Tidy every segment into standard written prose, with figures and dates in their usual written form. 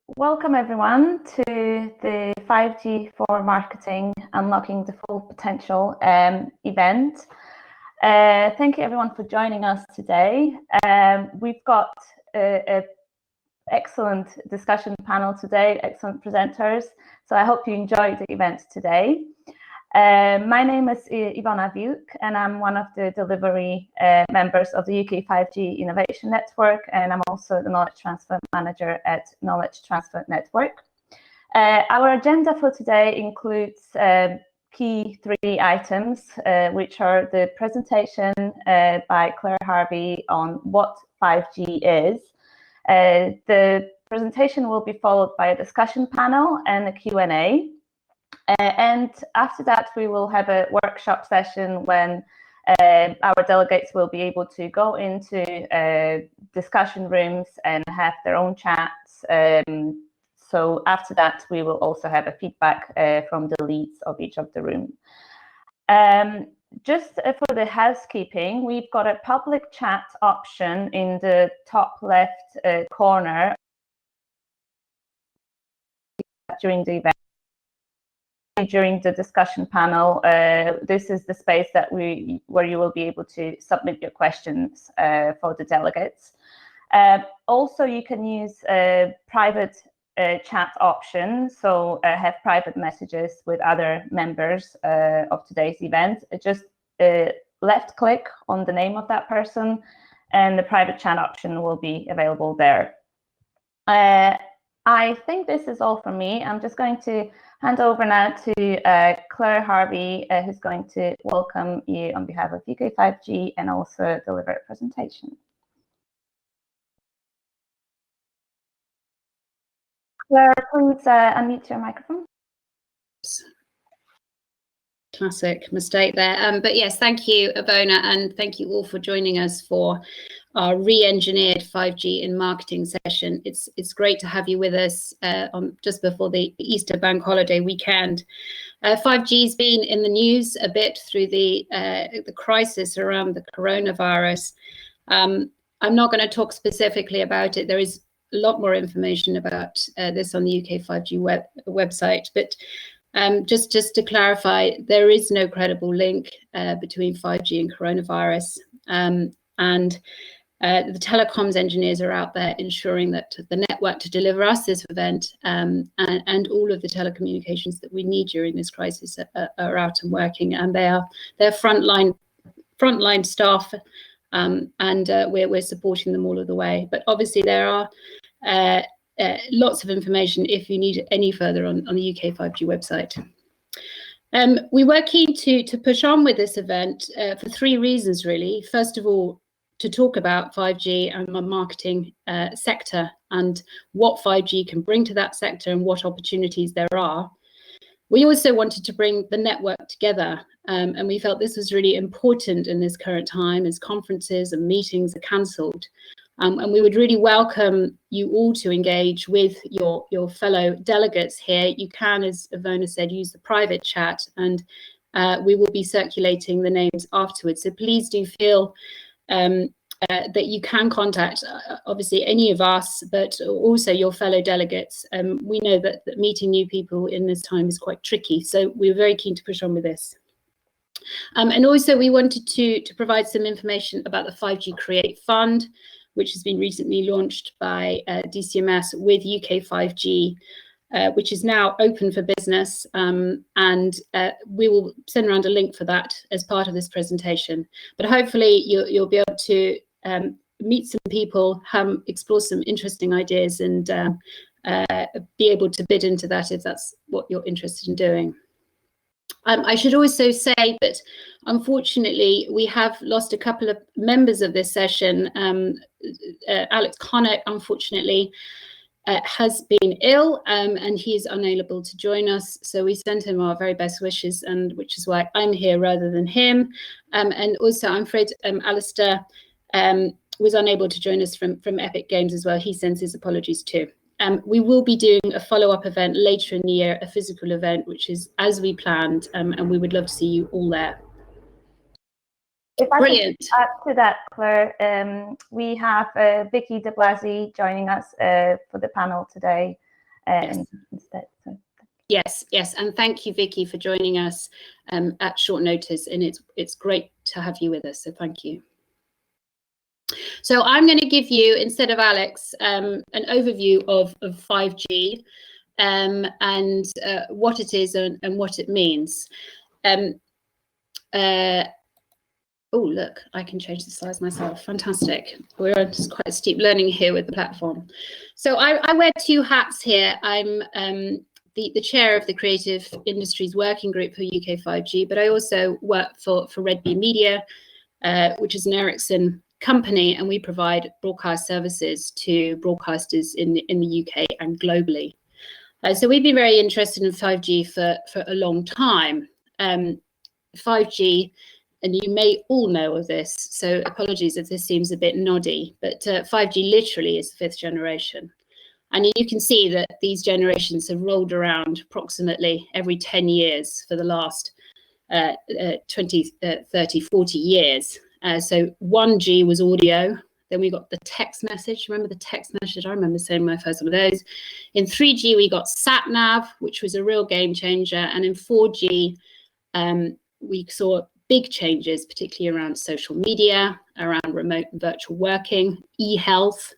Welcome everyone to the 5G for Marketing Unlocking the Full Potential event. Thank you everyone for joining us today. We've got an excellent discussion panel today, excellent presenters. So I hope you enjoyed the event today. My name is Ivana Vilk, and I'm one of the delivery members of the UK5G Innovation Network, and I'm also the Knowledge Transfer Manager at Knowledge Transfer Network. Our agenda for today includes key three items, which are the presentation by Claire Harvey on what 5G is. The presentation will be followed by a discussion panel and a Q&A. And after that, we will have a workshop session when our delegates will be able to go into discussion rooms and have their own chats. So after that, we will also have a feedback from the leads of each of the room. Just for the housekeeping, we've got a public chat option in the top left corner during the event. During the discussion panel, this is the space that where you will be able to submit your questions for the delegates. Also, you can use a private chat option, so have private messages with other members of today's event. Just left click on the name of that person, and the private chat option will be available there. I think this is all from me. I'm just going to hand over now to Claire Harvey, who's going to welcome you on behalf of UK5G and also deliver a presentation. Claire, please unmute your microphone. Classic mistake there. But yes, thank you, Ivona, and thank you all for joining us for our re-engineered 5G in marketing session. It's great to have you with us on just before the Easter bank holiday weekend. 5G's been in the news a bit through the crisis around the coronavirus. I'm not going to talk specifically about it. There is a lot more information about this on the UK5G website, but just to clarify, there is no credible link between 5G and coronavirus, and the telecoms engineers are out there ensuring that the network to deliver us this event and all of the telecommunications that we need during this crisis are out and working, and they're frontline staff, and we're supporting them all of the way. But obviously there are lots of information if you need any further on the UK5G website. We were keen to push on with this event for three reasons, really. First of all, to talk about 5G and the marketing sector and what 5G can bring to that sector and what opportunities there are. We also wanted to bring the network together, and we felt this was really important in this current time as conferences and meetings are cancelled. And we would really welcome you all to engage with your fellow delegates here. You can, as Ivona said, use the private chat, and we will be circulating the names afterwards. So please do feel that you can contact, obviously, any of us, but also your fellow delegates. We know that meeting new people in this time is quite tricky, so we're very keen to push on with this. And also, we wanted to provide some information about the 5G Create Fund, which has been recently launched by DCMS with UK5G, which is now open for business, and we will send around a link for that as part of this presentation. But hopefully you'll be able to meet some people, explore some interesting ideas, and be able to bid into that if that's what you're interested in doing. I should also say that, unfortunately, we have lost a couple of members of this session. Alex Connett, unfortunately, has been ill, and he's unable to join us. So we send him our very best wishes, and which is why I'm here rather than him. And also, I'm afraid Alistair was unable to join us from Epic Games as well. He sends his apologies too. We will be doing a follow-up event later in the year, a physical event, which is as we planned, and we would love to see you all there. If I Brilliant. could add to that, Claire, we have Vicki DeBlasi joining us for the panel today. instead. So. Yes, and thank you, Vicki, for joining us at short notice, and it's great to have you with us, so thank you. So I'm going to give you, instead of Alex, an overview of 5G and what it is and what it means. Oh, look, I can change the slides myself. Fantastic. We're on quite a steep learning here with the platform. So I wear two hats here. I'm the chair of the Creative Industries Working Group for UK5G, but I also work for Red Bee Media, which is an Ericsson company, and we provide broadcast services to broadcasters in the UK and globally. So we've been very interested in 5G for a long time. 5G, and you may all know of this, so apologies if this seems a bit noddy, but 5G literally is the fifth generation. And you can see that these generations have rolled around approximately every 10 years for the last 20, 30, 40 years. So 1G was audio, then we got the text message. Remember the text message? I remember saying my first one of those. In 3G, we got sat-nav, which was a real game changer. And in 4G, we saw big changes, particularly around social media, around remote and virtual working, e-health.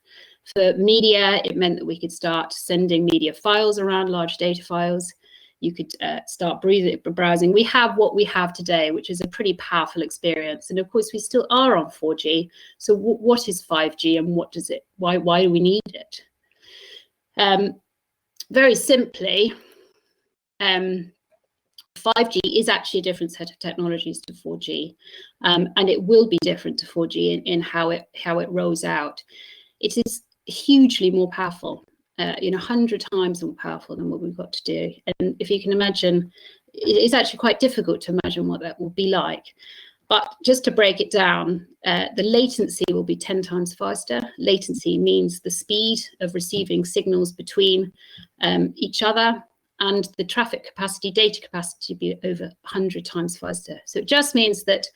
For media, it meant that we could start sending media files around, large data files. You could start browsing. We have what we have today, which is a pretty powerful experience. And of course, we still are on 4G. So what is 5G and what does it, why do we need it? Very simply, 5G is actually a different set of technologies to 4G, and it will be different to 4G in how it rolls out. It is hugely more powerful, 100 times more powerful than what we've got to do. And if you can imagine, it's actually quite difficult to imagine what that will be like. But just to break it down, the latency will be 10 times faster. Latency means the speed of receiving signals between each other, and the traffic capacity, data capacity, will be over 100 times faster. So it just means that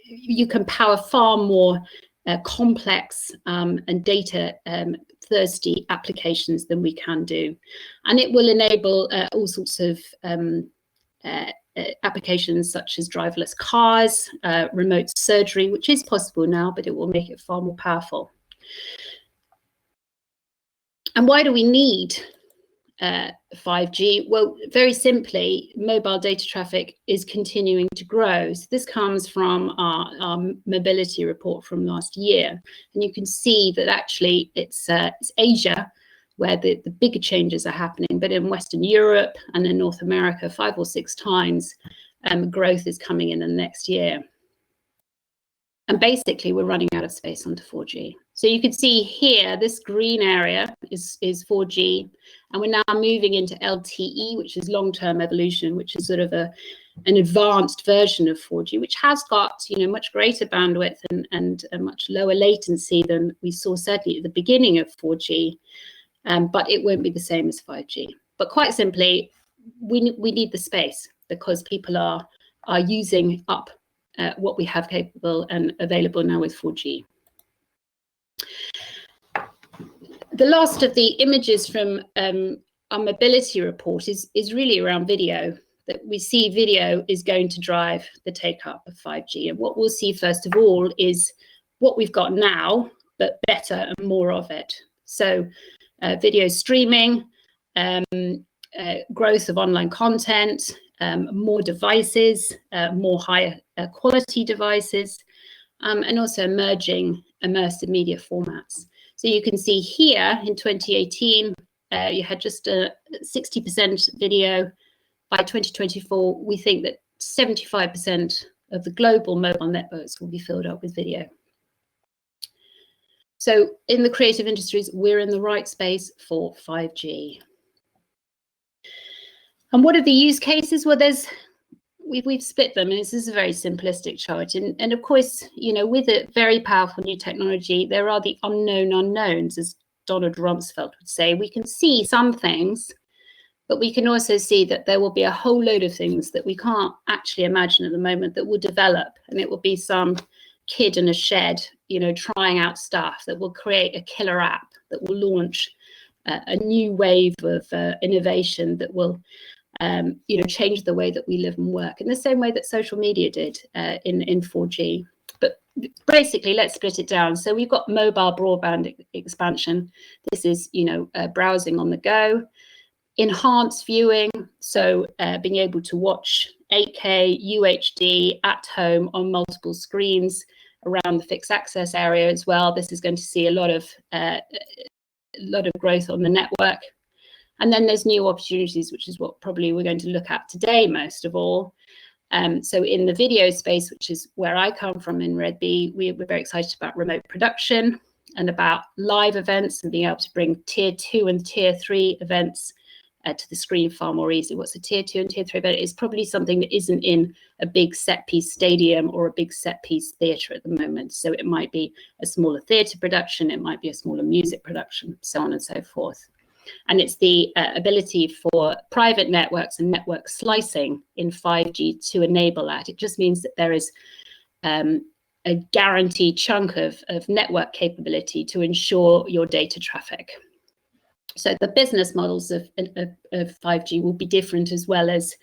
you can power far more complex and data thirsty applications than we can do. And it will enable all sorts of applications such as driverless cars, remote surgery, which is possible now, but it will make it far more powerful. And why do we need 5G? Well, very simply, mobile data traffic is continuing to grow. So this comes from our mobility report from last year. And you can see that actually it's Asia where the bigger changes are happening. But in Western Europe and in North America, 5 or 6 times growth is coming in the next year. And basically, we're running out of space onto 4G. So you can see here, this green area is 4G, and we're now moving into LTE, which is long-term evolution, which is sort of an advanced version of 4G, which has got much greater bandwidth and a much lower latency than we saw certainly at the beginning of 4G, but it won't be the same as 5G. But quite simply, we need the space because people are using up what we have capable and available now with 4G. The last of the images from our mobility report is really around video, that we see video is going to drive the take-up of 5G. And what we'll see first of all is what we've got now, but better and more of it. So video streaming, growth of online content, more devices, more higher quality devices, and also emerging immersive media formats. So you can see here in 2018, you had just a 60% video. By 2024, we think that 75% of the global mobile networks will be filled up with video. So in the creative industries, we're in the right space for 5G. And what are the use cases? Well, we've split them, and this is a very simplistic chart. And of course, with a very powerful new technology, there are the unknown unknowns, as Donald Rumsfeld would say. We can see some things, but we can also see that there will be a whole load of things that we can't actually imagine at the moment that will develop, and it will be some kid in a shed, trying out stuff that will create a killer app that will launch a new wave of innovation that will change the way that we live and work in the same way that social media did in 4G. But basically, let's split it down. So we've got mobile broadband expansion. This is, browsing on the go. Enhanced viewing, so being able to watch 8K UHD at home on multiple screens around the fixed access area as well. This is going to see a lot of growth on the network. And then there's new opportunities, which is what probably we're going to look at today most of all. So in the video space, which is where I come from in Red Bee, we're very excited about remote production and about live events and being able to bring tier 2 and tier 3 events to the screen far more easily. What's a tier 2 and tier 3 event? It's probably something that isn't in a big set piece stadium or a big set piece theatre at the moment. So it might be a smaller theatre production, it might be a smaller music production, so on and so forth. And it's the ability for private networks and network slicing in 5G to enable that. It just means that there is a guaranteed chunk of network capability to ensure your data traffic. So the business models of 5G will be different as well as,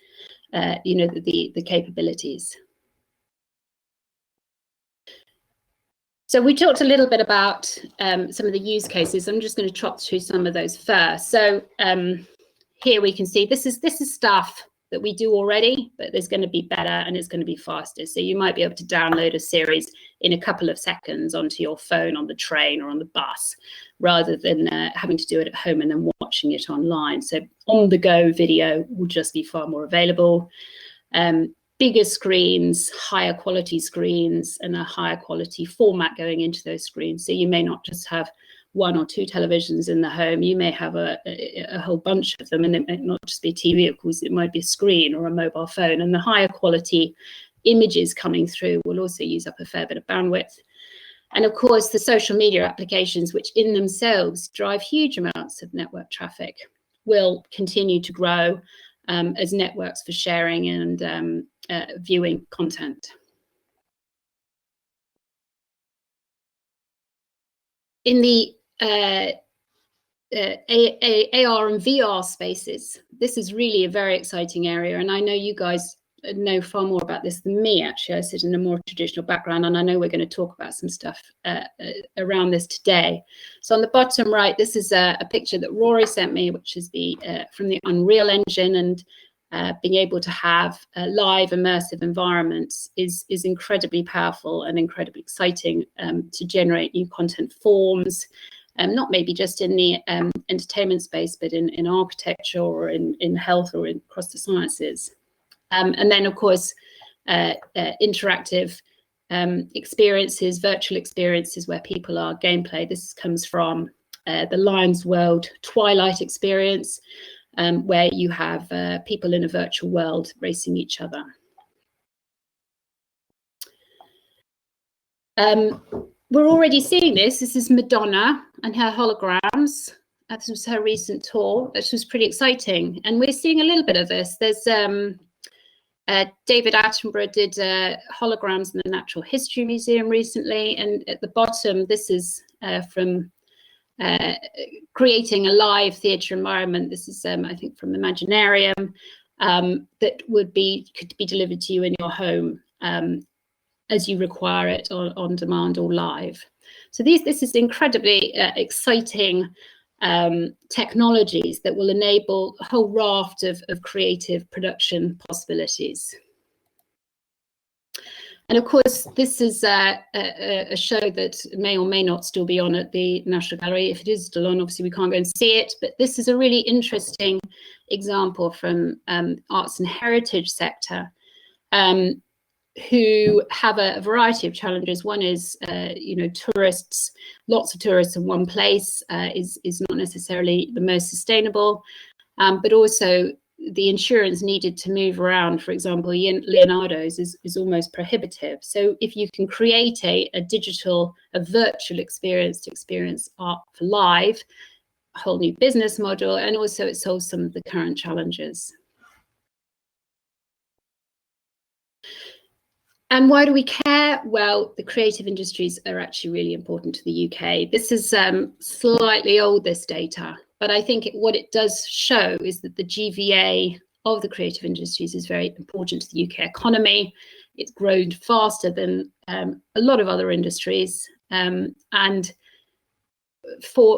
the capabilities. So we talked a little bit about some of the use cases. I'm just going to trot through some of those first. So here we can see this is stuff that we do already, but there's going to be better and it's going to be faster. So you might be able to download a series in a couple of seconds onto your phone on the train or on the bus, rather than having to do it at home and then watching it online. So on-the-go video will just be far more available. Bigger screens, higher quality screens, and a higher quality format going into those screens. So you may not just have 1 or 2 televisions in the home, you may have a whole bunch of them, and it might not just be TV, of course, it might be a screen or a mobile phone. And the higher quality images coming through will also use up a fair bit of bandwidth. And of course, the social media applications, which in themselves drive huge amounts of network traffic, will continue to grow as networks for sharing and viewing content. In the AR and VR spaces, this is really a very exciting area, and I know you guys know far more about this than me. Actually, I sit in a more traditional background, and I know we're going to talk about some stuff around this today. So on the bottom right, this is a picture that Rory sent me, which is the from the Unreal Engine, and being able to have live immersive environments is incredibly powerful and incredibly exciting to generate new content forms. Not maybe just in the entertainment space, but in architecture or in health or across the sciences. And then, of course, interactive experiences, virtual experiences where people are gameplay. This comes from the Lion's World Twilight experience, where you have people in a virtual world racing each other. We're already seeing this. This is Madonna and her holograms. This was her recent tour, which was pretty exciting. And we're seeing a little bit of this. There's David Attenborough did holograms in the Natural History Museum recently. And at the bottom, this is from creating a live theatre environment. This is, I think, from Imaginarium, that could be delivered to you in your home as you require it on demand or live. So this is incredibly exciting technologies that will enable a whole raft of creative production possibilities. And of course, this is a show that may or may not still be on at the National Gallery. If it is still on, obviously we can't go and see it, but this is a really interesting example from arts and heritage sector, who have a variety of challenges. One is, tourists, lots of tourists in one place is not necessarily the most sustainable, but also the insurance needed to move around, for example, Leonardo's is almost prohibitive. So if you can create a virtual experience to experience art for live, a whole new business model, and also it solves some of the current challenges. And why do we care? Well, the creative industries are actually really important to the UK. This is slightly old, this data, But I think what it does show is that the GVA of the creative industries is very important to the UK economy. It's grown faster than a lot of other industries, and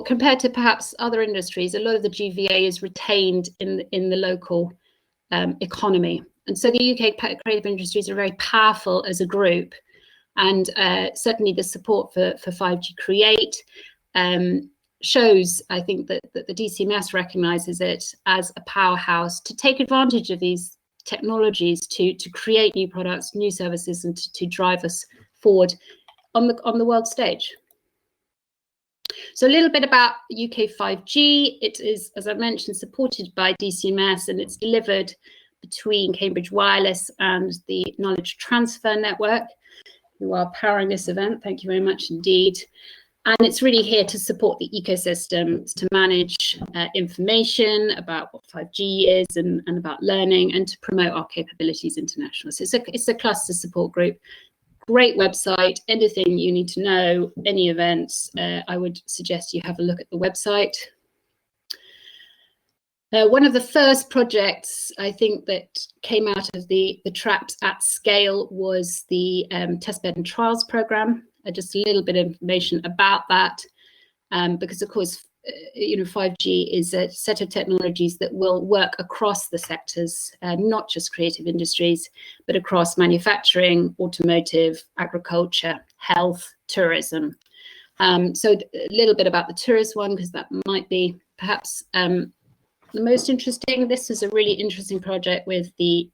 compared to perhaps other industries, a lot of the GVA is retained in the local economy. And so the UK creative industries are very powerful as a group, and certainly the support for 5G Create shows, I think, that the DCMS recognises it as a powerhouse to take advantage of these technologies to create new products, new services, and to drive us forward on the world stage. So a little bit about UK5G. It is, as I mentioned, supported by DCMS, and it's delivered between Cambridge Wireless and the Knowledge Transfer Network, who are powering this event. Thank you very much indeed. And it's really here to support the ecosystems, to manage information about what 5G is and about learning, and to promote our capabilities internationally. So it's a cluster support group. Great website. Anything you need to know, any events, I would suggest you have a look at the website. One of the first projects, I think, that came out of the Traps at Scale was the Testbed and Trials Programme. Just a little bit of information about that, because of course, 5G is a set of technologies that will work across the sectors, not just creative industries, but across manufacturing, automotive, agriculture, health, tourism. So a little bit about the tourist one, because that might be perhaps the most interesting. This is a really interesting project with the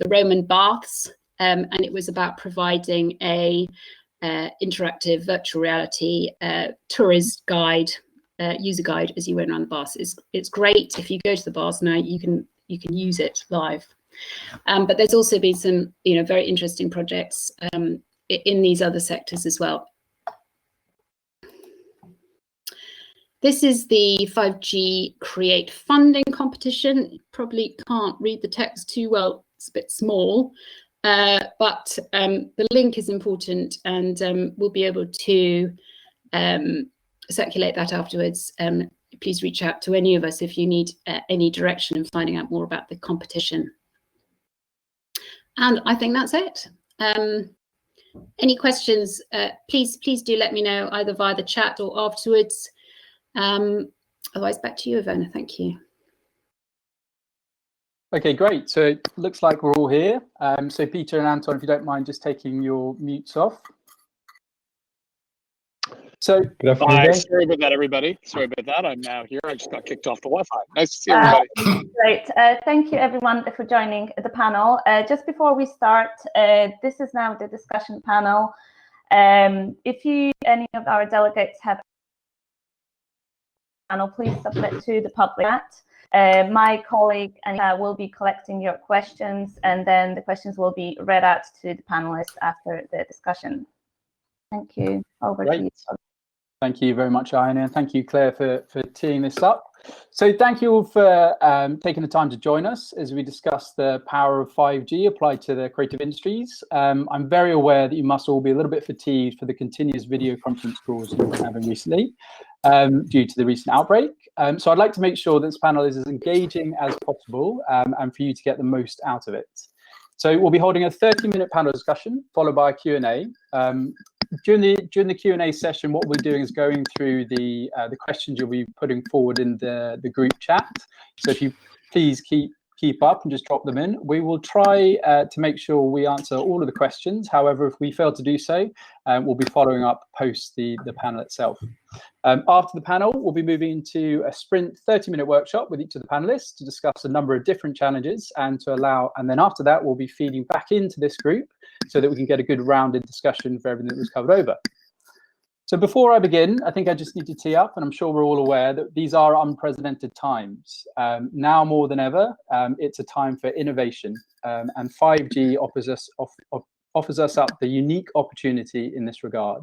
Roman baths, and it was about providing a interactive virtual reality tourist guide, user guide as you went around the baths. It's great. If you go to the baths now, you can use it live. But there's also been some very interesting projects in these other sectors as well. This is the 5G Create funding competition. You probably can't read the text too well. It's a bit small. But the link is important, and we'll be able to circulate that afterwards. Please reach out to any of us if you need any direction in finding out more about the competition. And I think that's it. Any questions, please do let me know, either via the chat or afterwards. Otherwise, back to you, Ivana. Thank you. Okay, great. So it looks like we're all here. So Peter and Anton, if you don't mind just taking your mutes off. So good afternoon. Sorry about that, everybody. Sorry about that. I'm now here. I just got kicked off the Wi-Fi. Nice to see everybody. Great. Thank you, everyone, for joining the panel. Just before we start, this is now the discussion panel. If any of our delegates have a panel, please submit to the public chat. My colleague will be collecting your questions, and then the questions will be read out to the panelists after the discussion. Thank you. Over to you. Thank you very much, Ian, and thank you, Claire, for teeing this up. So thank you all for taking the time to join us as we discuss the power of 5G applied to the creative industries. I'm very aware that you must all be a little bit fatigued for the continuous video conference calls you've been having recently due to the recent outbreak. So I'd like to make sure that this panel is as engaging as possible and for you to get the most out of it. So we'll be holding a 30-minute panel discussion followed by a Q&A. During the Q&A session, what we're doing is going through the questions you'll be putting forward in the group chat. So if you please keep up and just drop them in. We will try to make sure we answer all of the questions. However, if we fail to do so, we'll be following up post the panel itself. After the panel, we'll be moving into a sprint 30-minute workshop with each of the panelists to discuss a number of different challenges and then after that, we'll be feeding back into this group so that we can get a good rounded discussion for everything that was covered over. So before I begin, I think I just need to tee up, and I'm sure we're all aware that these are unprecedented times. Now more than ever, it's a time for innovation, and 5G offers us up the unique opportunity in this regard.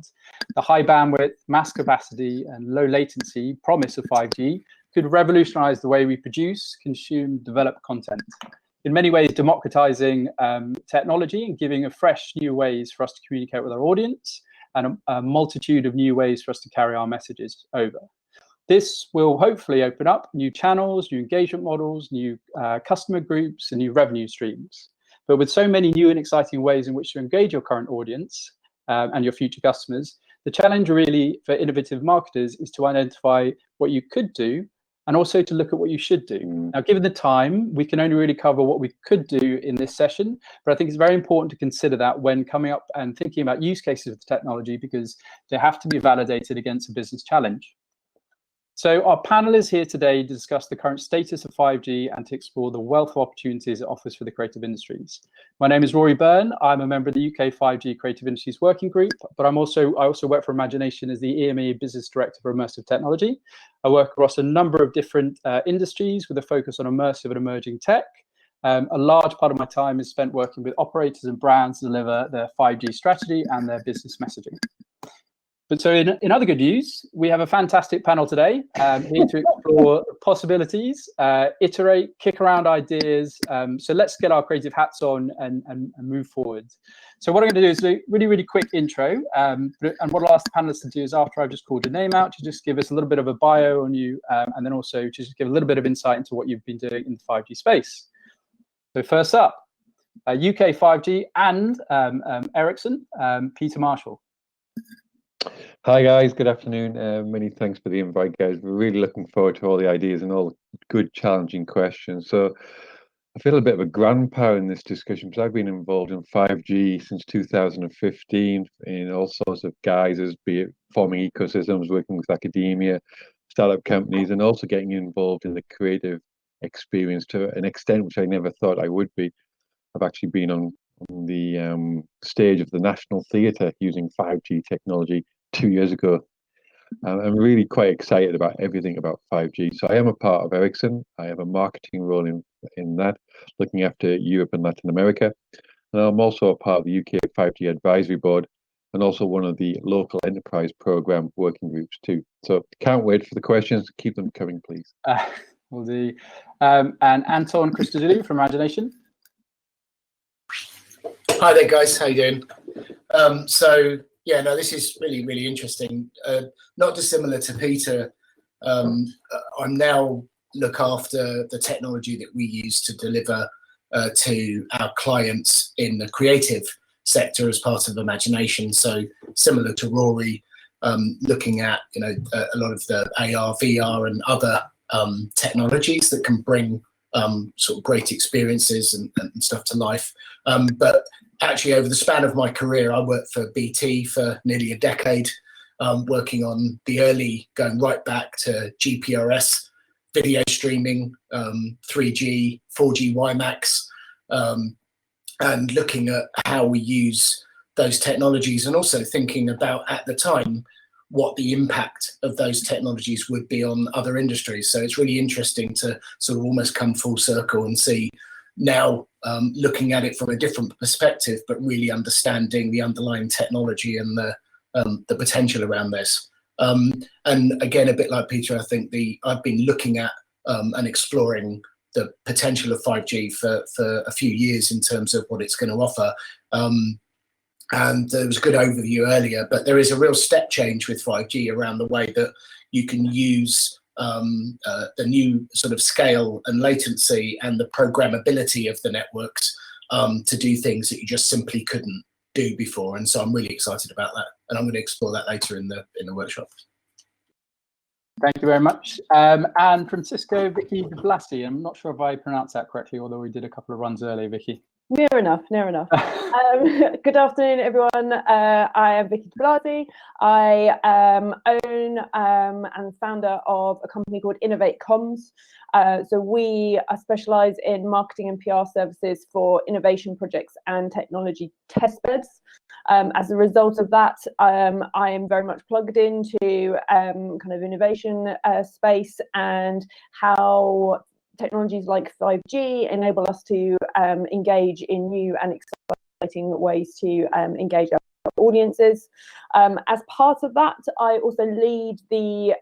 The high bandwidth, mass capacity, and low latency promise of 5G could revolutionize the way we produce, consume, develop content. In many ways, democratizing technology and giving a fresh new ways for us to communicate with our audience, and a multitude of new ways for us to carry our messages over. This will hopefully open up new channels, new engagement models, new customer groups, and new revenue streams. But with so many new and exciting ways in which to engage your current audience and your future customers, the challenge really for innovative marketers is to identify what you could do and also to look at what you should do. Now, given the time, we can only really cover what we could do in this session, but I think it's very important to consider that when coming up and thinking about use cases of the technology, because they have to be validated against a business challenge. So our panel is here today to discuss the current status of 5G and to explore the wealth of opportunities it offers for the creative industries. My name is Rory Byrne. I'm a member of the UK5G Creative Industries Working Group, but I also work for Imagination as the EME Business Director for Immersive Technology. I work across a number of different industries with a focus on immersive and emerging tech. A large part of my time is spent working with operators and brands to deliver their 5G strategy and their business messaging. But so in other good news, we have a fantastic panel today here to explore possibilities, iterate, kick around ideas. So let's get our creative hats on and move forward. So what I'm going to do is a really, really quick intro. And what I'll ask the panelists to do is after I've just called your name out, to just give us a little bit of a bio on you, and then also just give a little bit of insight into what you've been doing in the 5G space. So first up, UK5G and Ericsson, Peter Marshall. Hi guys, good afternoon. Many thanks for the invite, guys. We're really looking forward to all the ideas and all good challenging questions. So I feel a bit of a grandpa in this discussion because I've been involved in 5G since 2015 in all sorts of guises, be it forming ecosystems, working with academia, startup companies, and also getting involved in the creative experience to an extent which I never thought I would be. I've actually been on the stage of the National Theatre using 5G technology 2 years ago. I'm really quite excited about everything about 5G. So I am a part of Ericsson. I have a marketing role in that, looking after Europe and Latin America. And I'm also a part of the UK5G Advisory Board and also one of the local enterprise program working groups too. So can't wait for the questions. Keep them coming, please. Will do. And Anton Christodoulou from Imagination. Hi there, guys. How you doing? Yeah, no, this is really, really interesting. Not dissimilar to Peter, I'm now look after the technology that we use to deliver to our clients in the creative sector as part of Imagination. So similar to Rory, looking at a lot of the AR, VR, and other technologies that can bring sort of great experiences and stuff to life. But actually, over the span of my career, I worked for BT for nearly a decade, working on the early, going right back to GPRS, video streaming, 3G, 4G WiMAX, and looking at how we use those technologies and also thinking about, at the time, what the impact of those technologies would be on other industries. So it's really interesting to sort of almost come full circle and see now looking at it from a different perspective, but really understanding the underlying technology and the potential around this. And again, a bit like Peter, I think I've been looking at and exploring the potential of 5G for a few years in terms of what it's going to offer. And there was a good overview earlier, but there is a real step change with 5G around the way that you can use the new sort of scale and latency and the programmability of the networks to do things that you just simply couldn't do before. And so I'm really excited about that, and I'm going to explore that later in the workshop. Thank you very much. And Francisco Vicki DeBlasi. I'm not sure if I pronounced that correctly, although we did a couple of runs earlier, Vicki. Near enough, near enough. Good afternoon, everyone. I am Vicki DeBlasi. I own and founder of a company called Innovate Comms. So we specialise in marketing and PR services for innovation projects and technology testbeds. As a result of that, I am very much plugged into kind of innovation space and how technologies like 5G enable us to engage in new and exciting ways to engage our audiences. As part of that, I also lead the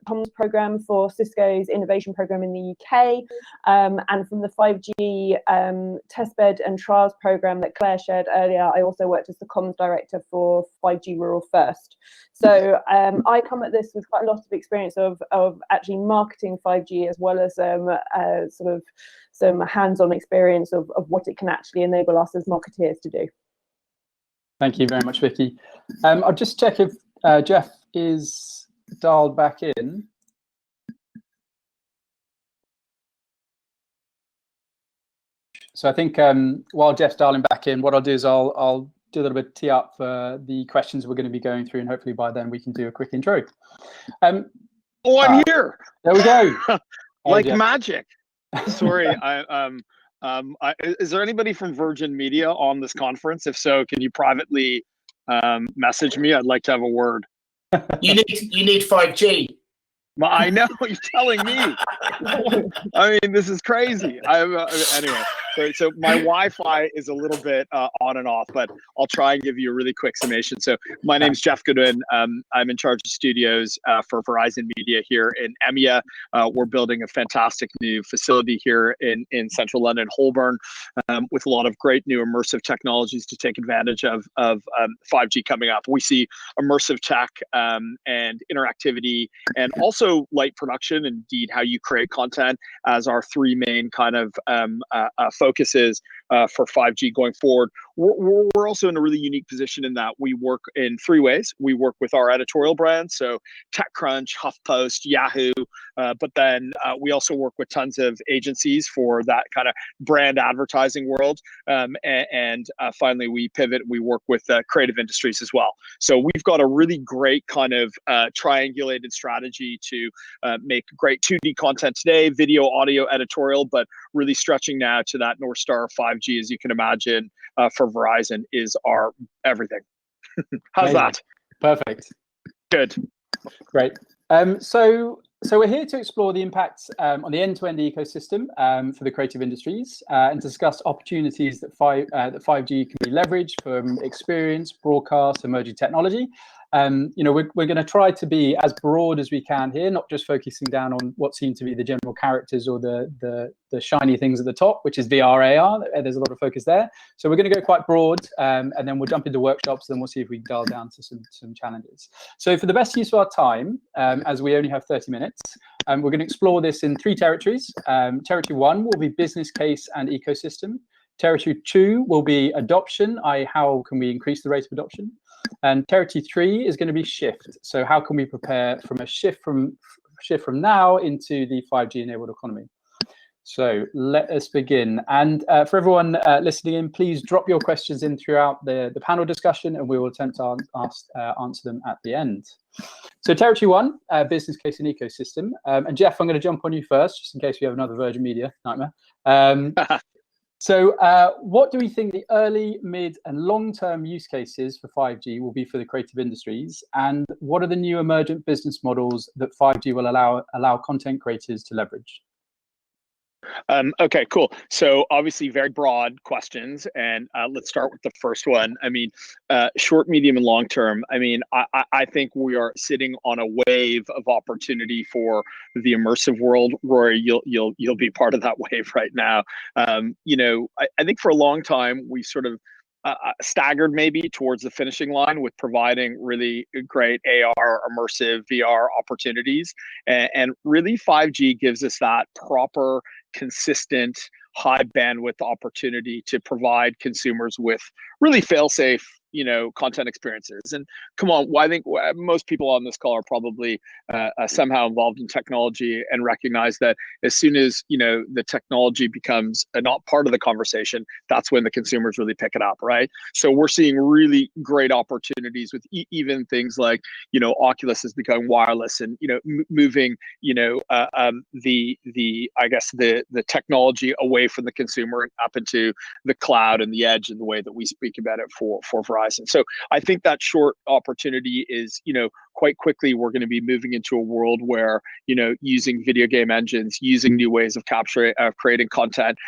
comms program for Cisco's innovation program in the UK, and from the 5G testbed and trials program that Claire shared earlier, I also worked as the comms director for 5G Rural First. So I come at this with quite a lot of experience of actually marketing 5G, as well as sort of some hands-on experience of what it can actually enable us as marketeers to do. Thank you very much, Vicki. I'll just check if Geoff is dialed back in. So I think while Geoff's dialing back in, what I'll do is I'll do a little bit of tee up for the questions we're going to be going through, and hopefully by then we can do a quick intro. Oh, I'm here. There we go. Like magic. Sorry, is there anybody from Virgin Media on this conference? If so, can you privately message me? I'd like to have a word. You need 5G. I know, you're telling me. I mean, this is crazy. Anyway, so my Wi-Fi is a little bit on and off, but I'll try and give you a really quick summation. So my name's Geoff Goodwin. I'm in charge of studios for Verizon Media here in EMEA. We're building a fantastic new facility here in central London, Holborn, with a lot of great new immersive technologies to take advantage of 5G coming up. We see immersive tech and interactivity, and also light production, indeed how you create content, as our three main kind of focuses for 5G going forward. We're also in a really unique position in that we work in three ways. We work with our editorial brands, so TechCrunch, HuffPost, Yahoo, but then we also work with tons of agencies for that kind of brand advertising world. And finally, we pivot, we work with creative industries as well. So we've got a really great kind of triangulated strategy to make great 2D content today, video, audio, editorial, but really stretching now to that North Star of 5G, as you can imagine, for Verizon is our everything. How's Amazing. that? Perfect. Good. Great. So we're here to explore the impacts on the end-to-end ecosystem for the creative industries, and discuss opportunities that 5G can be leveraged from experience, broadcast, emerging technology. We're going to try to be as broad as we can here, not just focusing down on what seem to be the general characters or the shiny things at the top, which is VR, AR. There's a lot of focus there. So we're going to go quite broad, and then we'll jump into workshops, and we'll see if we can dial down to some challenges. So for the best use of our time, as we only have 30 minutes, we're going to explore this in three territories. Territory 1 will be business case and ecosystem. Territory 2 will be adoption, i.e. how can we increase the rate of adoption? And territory 3 is going to be shift. So how can we prepare from a shift from now into the 5G enabled economy? So let us begin. And for everyone listening in, please drop your questions in throughout the panel discussion, and we will attempt to answer them at the end. So territory 1, business case and ecosystem. And Geoff, I'm going to jump on you first, just in case we have another Virgin Media nightmare. So what do we think the early, mid, and long-term use cases for 5G will be for the creative industries? And what are the new emergent business models that 5G will allow content creators to leverage? Okay, cool. So obviously very broad questions, and let's start with the first one. I mean, short, medium, and long term. I mean, I think we are sitting on a wave of opportunity for the immersive world. Rory, you'll be part of that wave right now. I think for a long time we sort of staggered maybe towards the finishing line with providing really great AR, immersive VR opportunities, and really 5G gives us that proper, consistent, high bandwidth opportunity to provide consumers with really fail-safe, content experiences. And come on, I think most people on this call are probably somehow involved in technology and recognize that as soon as the technology becomes not part of the conversation, that's when the consumers really pick it up, right? So we're seeing really great opportunities with even things like Oculus is becoming wireless, and moving the technology away from the consumer and up into the cloud and the edge, in the way that we speak about it for Verizon. So I think that short opportunity is quite quickly we're going to be moving into a world where, using video game engines, using new ways of capturing, creating content,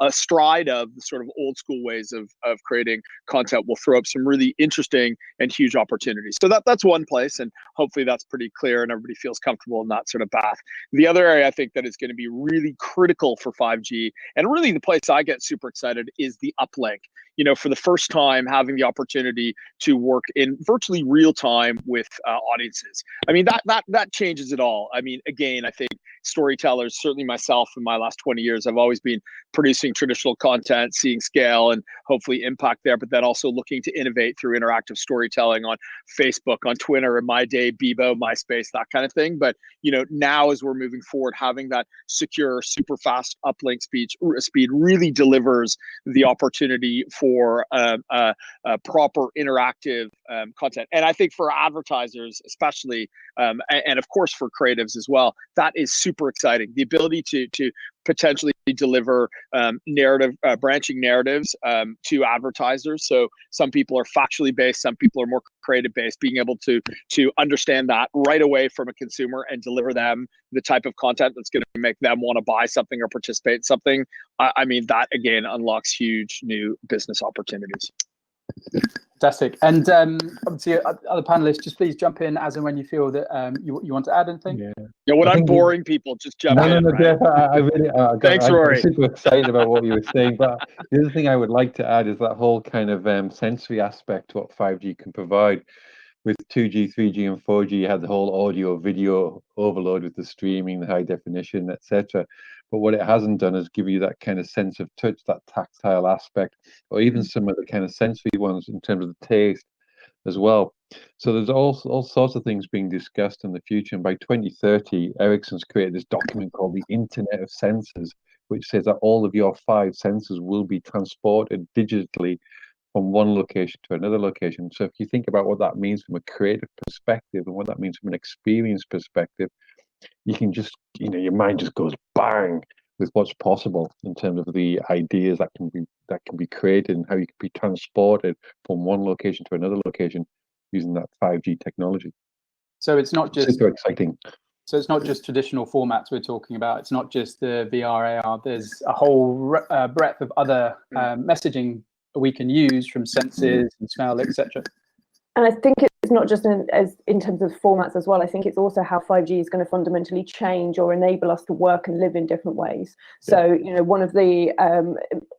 astride of the sort of old school ways of creating content will throw up some really interesting and huge opportunities. So that's one place, and hopefully that's pretty clear and everybody feels comfortable in that sort of path. The other area I think that is going to be really critical for 5G, and really the place I get super excited, is the uplink. For the first time, having the opportunity to work in virtually real time with audiences. I mean, that changes it all. I mean, again, I think storytellers, certainly myself in my last 20 years, I've always been producing traditional content, seeing scale and hopefully impact there, but then also looking to innovate through interactive storytelling on Facebook, on Twitter, in my day, Bebo, MySpace, that kind of thing. But, now as we're moving forward, having that secure, super fast uplink speed really delivers the opportunity for proper interactive content. And I think for advertisers, especially, and of course for creatives as well, that is super exciting. The ability to potentially deliver branching narratives to advertisers. So some people are factually based, some people are more creative based. Being able to understand that right away from a consumer and deliver them the type of content that's going to make them want to buy something or participate in something. I mean, that again unlocks huge new business opportunities. Fantastic. And obviously, other panelists, just please jump in as and when you feel that you want to add anything. Yeah, when I'm boring people, just jump in. No, right? Jeff, I really, Thanks, Rory. I'm super excited about what you were saying. But the other thing I would like to add is that whole kind of sensory aspect to what 5G can provide. With 2G, 3G, and 4G, you had the whole audio, video overload with the streaming, the high definition, etc. But what it hasn't done is give you that kind of sense of touch, that tactile aspect, or even some of the kind of sensory ones in terms of the taste as well. So there's all sorts of things being discussed in the future. And by 2030, Ericsson's created this document called the Internet of Senses, which says that all of your 5 senses will be transported digitally from one location to another location. So if you think about what that means from a creative perspective and what that means from an experience perspective, you can just, your mind just goes bang with what's possible in terms of the ideas that can be created and how you can be transported from one location to another location using that 5G technology. So it's not just super exciting. So it's not just traditional formats we're talking about. It's not just the VR, AR. There's a whole breadth of other messaging we can use from senses and smell, etc. And I think it's not just in terms of formats as well. I think it's also how 5G is going to fundamentally change or enable us to work and live in different ways. So, one of the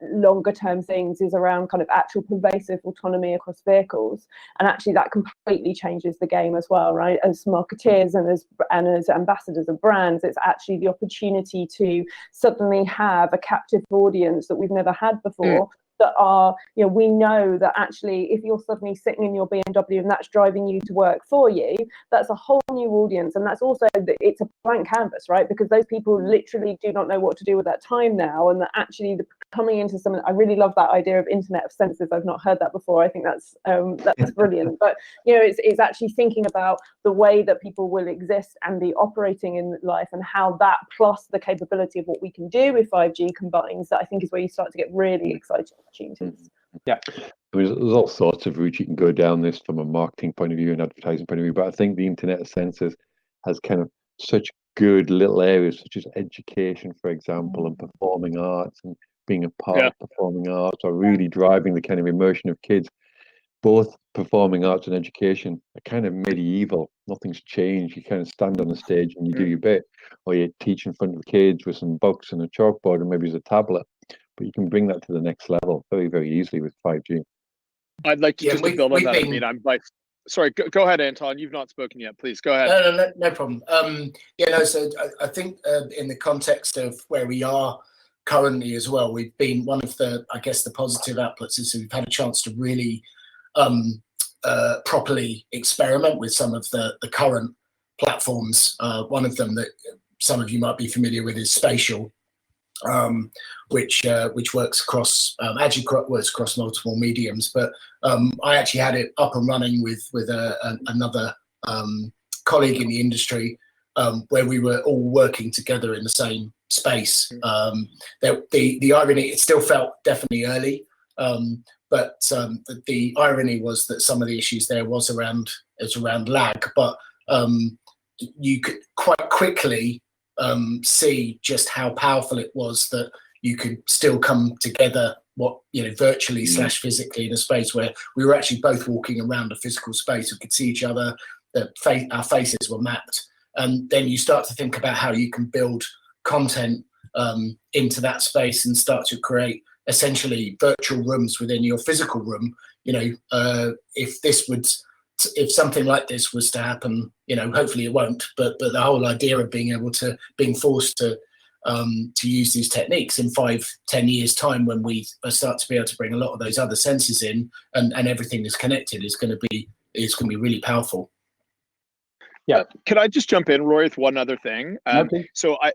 longer term things is around kind of actual pervasive autonomy across vehicles. And actually that completely changes the game as well, right? As marketeers and as ambassadors of brands, it's actually the opportunity to suddenly have a captive audience that we've never had before. That are, we know that actually if you're suddenly sitting in your BMW and that's driving you to work for you, that's a whole new audience. And that's also, it's a blank canvas, right? Because those people literally do not know what to do with that time now. And that actually coming into something, I really love that idea of Internet of Senses. I've not heard that before. I think that's brilliant. But, it's actually thinking about the way that people will exist and be operating in life and how that plus the capability of what we can do with 5G combines, that I think is where you start to get really exciting opportunities. Yeah. I mean, there's all sorts of routes you can go down this from a marketing point of view and advertising point of view, but I think the Internet of Senses has kind of such good little areas such as education, for example, and performing arts and being a part of performing arts, or really driving the kind of immersion of kids. Both performing arts and education are kind of medieval. Nothing's changed. You kind of stand on the stage and you do your bit, or you teach in front of kids with some books and a chalkboard and maybe there's a tablet. But you can bring that to the next level very, very easily with 5G. I'd like to just build on that. I mean, I'm like, sorry, go ahead, Anton. You've not spoken yet. Please go ahead. No problem. So I think in the context of where we are currently as well, we've been one of the, I guess, the positive outputs is we've had a chance to really properly experiment with some of the current platforms. One of them that some of you might be familiar with is Spatial, which works across works across multiple mediums. But I actually had it up and running with another colleague in the industry, where we were all working together in the same space. The irony, it still felt definitely early, but the irony was that some of the issues there was around lag, but you could quite quickly see just how powerful it was that you could still come together, virtually / physically, in a space where we were actually both walking around a physical space. We could see each other, our faces were mapped. And then you start to think about how you can build content into that space and start to create essentially virtual rooms within your physical room. If something like this was to happen, hopefully it won't, but the whole idea of being forced to use these techniques in 5-10 years time, when we start to be able to bring a lot of those other senses in and everything is connected, is going to be really powerful. Yeah. Can I just jump in, Rory, with one other thing? Okay. So I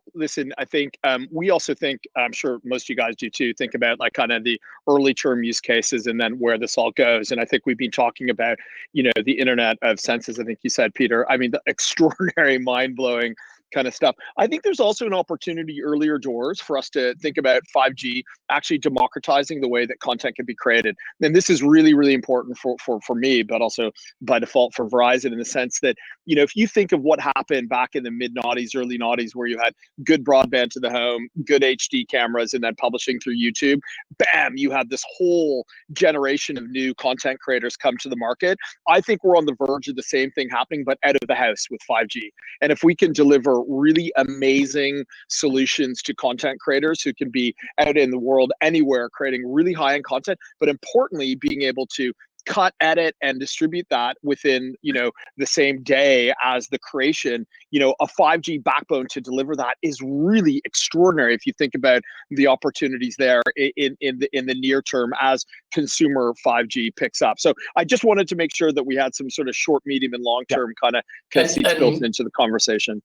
think we also think, I'm sure most of you guys do too, think about like kind of the early term use cases and then where this all goes. And I think we've been talking about, the Internet of Senses, I think you said, Peter. I mean, the extraordinary, mind-blowing kind of stuff. I think there's also an opportunity earlier doors for us to think about 5G actually democratizing the way that content can be created. And this is really, really important for me, but also by default for Verizon, in the sense that, if you think of what happened back in the mid-noughties, early noughties, where you had good broadband to the home, good HD cameras, and then publishing through YouTube, bam, you have this whole generation of new content creators come to the market. I think we're on the verge of the same thing happening, but out of the house with 5G. And if we can deliver really amazing solutions to content creators who can be out in the world anywhere creating really high-end content, but importantly being able to cut, edit, and distribute that within the same day as the creation, a 5G backbone to deliver that is really extraordinary if you think about the opportunities there in the near term as consumer 5G picks up. So I just wanted to make sure that we had some sort of short, medium, and long term kind of conceits built into the conversation.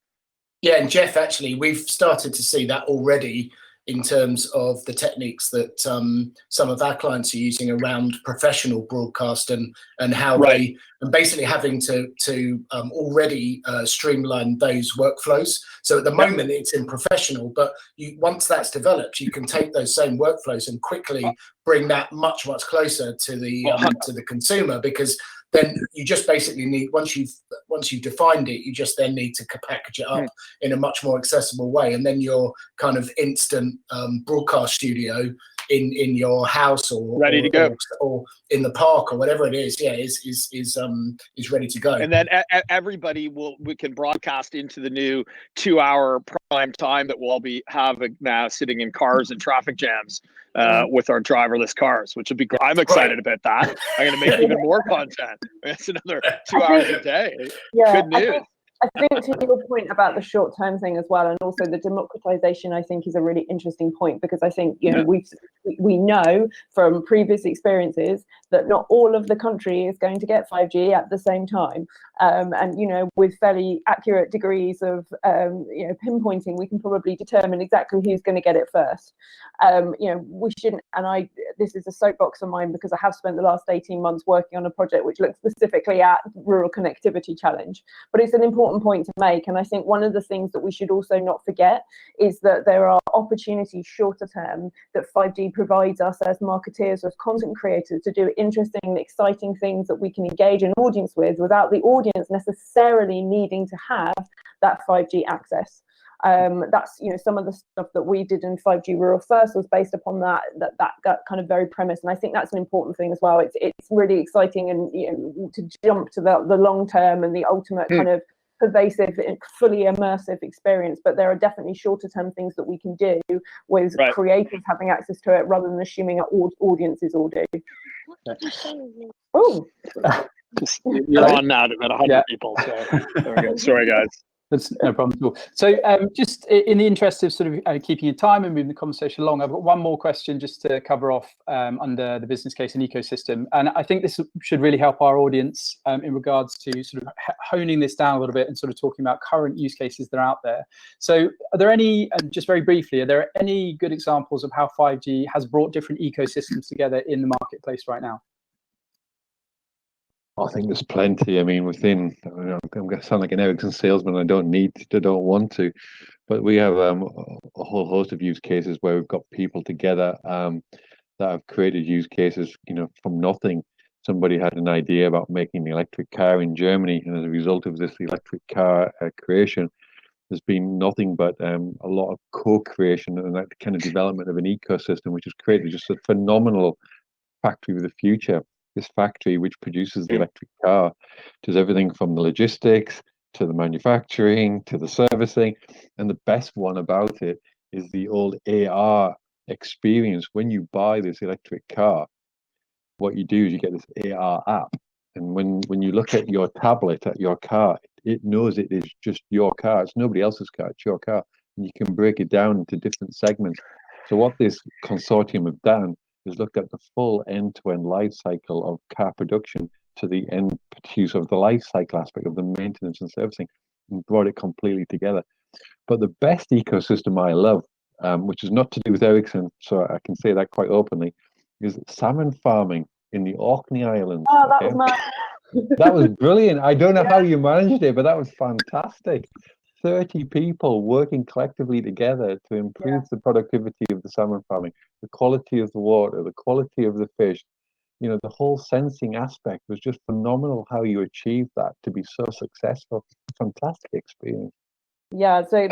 Yeah, and Jeff, actually, we've started to see that already in terms of the techniques that some of our clients are using around professional broadcast and how they, and basically having to already streamline those workflows. So at the moment it's in professional, but once that's developed, you can take those same workflows and quickly bring that much closer to the consumer, because then you just basically need, once you've defined it, you just then need to package it up in a much more accessible way, and then your kind of instant broadcast studio in your house or ready to go, or in the park or whatever it is, is ready to go. And then everybody we can broadcast into the new 2-hour prime time that we'll all have now, sitting in cars and traffic jams with our driverless cars, which would be great. I'm excited about that. I'm going to make even more content. It's another 2 hours a day. Yeah, good news. I think to your point about the short-term thing as well, and also the democratization, I think is a really interesting point, because I think we know from previous experiences that not all of the country is going to get 5G at the same time, and with fairly accurate degrees of pinpointing, we can probably determine exactly who's going to get it first. We shouldn't, and this is a soapbox of mine, because I have spent the last 18 months working on a project which looks specifically at rural connectivity challenge, but it's an important point to make. And I think one of the things that we should also not forget is that there are opportunities shorter term that 5G provides us as marketeers, as content creators, to do interesting and exciting things that we can engage an audience with without the audience necessarily needing to have that 5G access. That's some of the stuff that we did in 5G Rural First was based upon that kind of very premise, and I think that's an important thing as well. It's really exciting, and to jump to the long term and the ultimate kind of pervasive, fully immersive experience. But there are definitely shorter term things that we can do with creators having access to it, rather than assuming that audiences all do. Oh, you're on now to about 100 people. So there we go. Sorry, guys. That's no problem at all. So just in the interest of sort of keeping your time and moving the conversation along, I've got one more question just to cover off under the business case and ecosystem. And I think this should really help our audience in regards to sort of honing this down a little bit and sort of talking about current use cases that are out there. So are there any, just very briefly, are there any good examples of how 5G has brought different ecosystems together in the marketplace right now? I think there's plenty. I mean, I'm going to sound like an Ericsson salesman. I don't want to, but we have a whole host of use cases where we've got people together that have created use cases, from nothing. somebody had an idea about making the electric car in Germany, and as a result of this electric car creation, there's been nothing but a lot of co-creation and that kind of development of an ecosystem, which has created just a phenomenal factory of the future. This factory, which produces the electric car, does everything from the logistics to the manufacturing to the servicing. And the best one about it is the old AR experience. When you buy this electric car, what you do is you get this AR app. And when you look at your tablet at your car, it knows it is just your car. It's nobody else's car, it's your car. And you can break it down into different segments. So what this consortium have done is looked at the full end-to-end life cycle of car production to the end use of the life cycle aspect of the maintenance and servicing, and brought it completely together. But the best ecosystem I love, which is not to do with Ericsson, so I can say that quite openly, is salmon farming in the Orkney Islands. Oh, that was my... That was brilliant. I don't know how you managed it, but that was fantastic. 30 people working collectively together to improve the productivity of the salmon farming, the quality of the water, the quality of the fish. You know, the whole sensing aspect was just phenomenal how you achieved that to be so successful. Fantastic experience. Yeah, so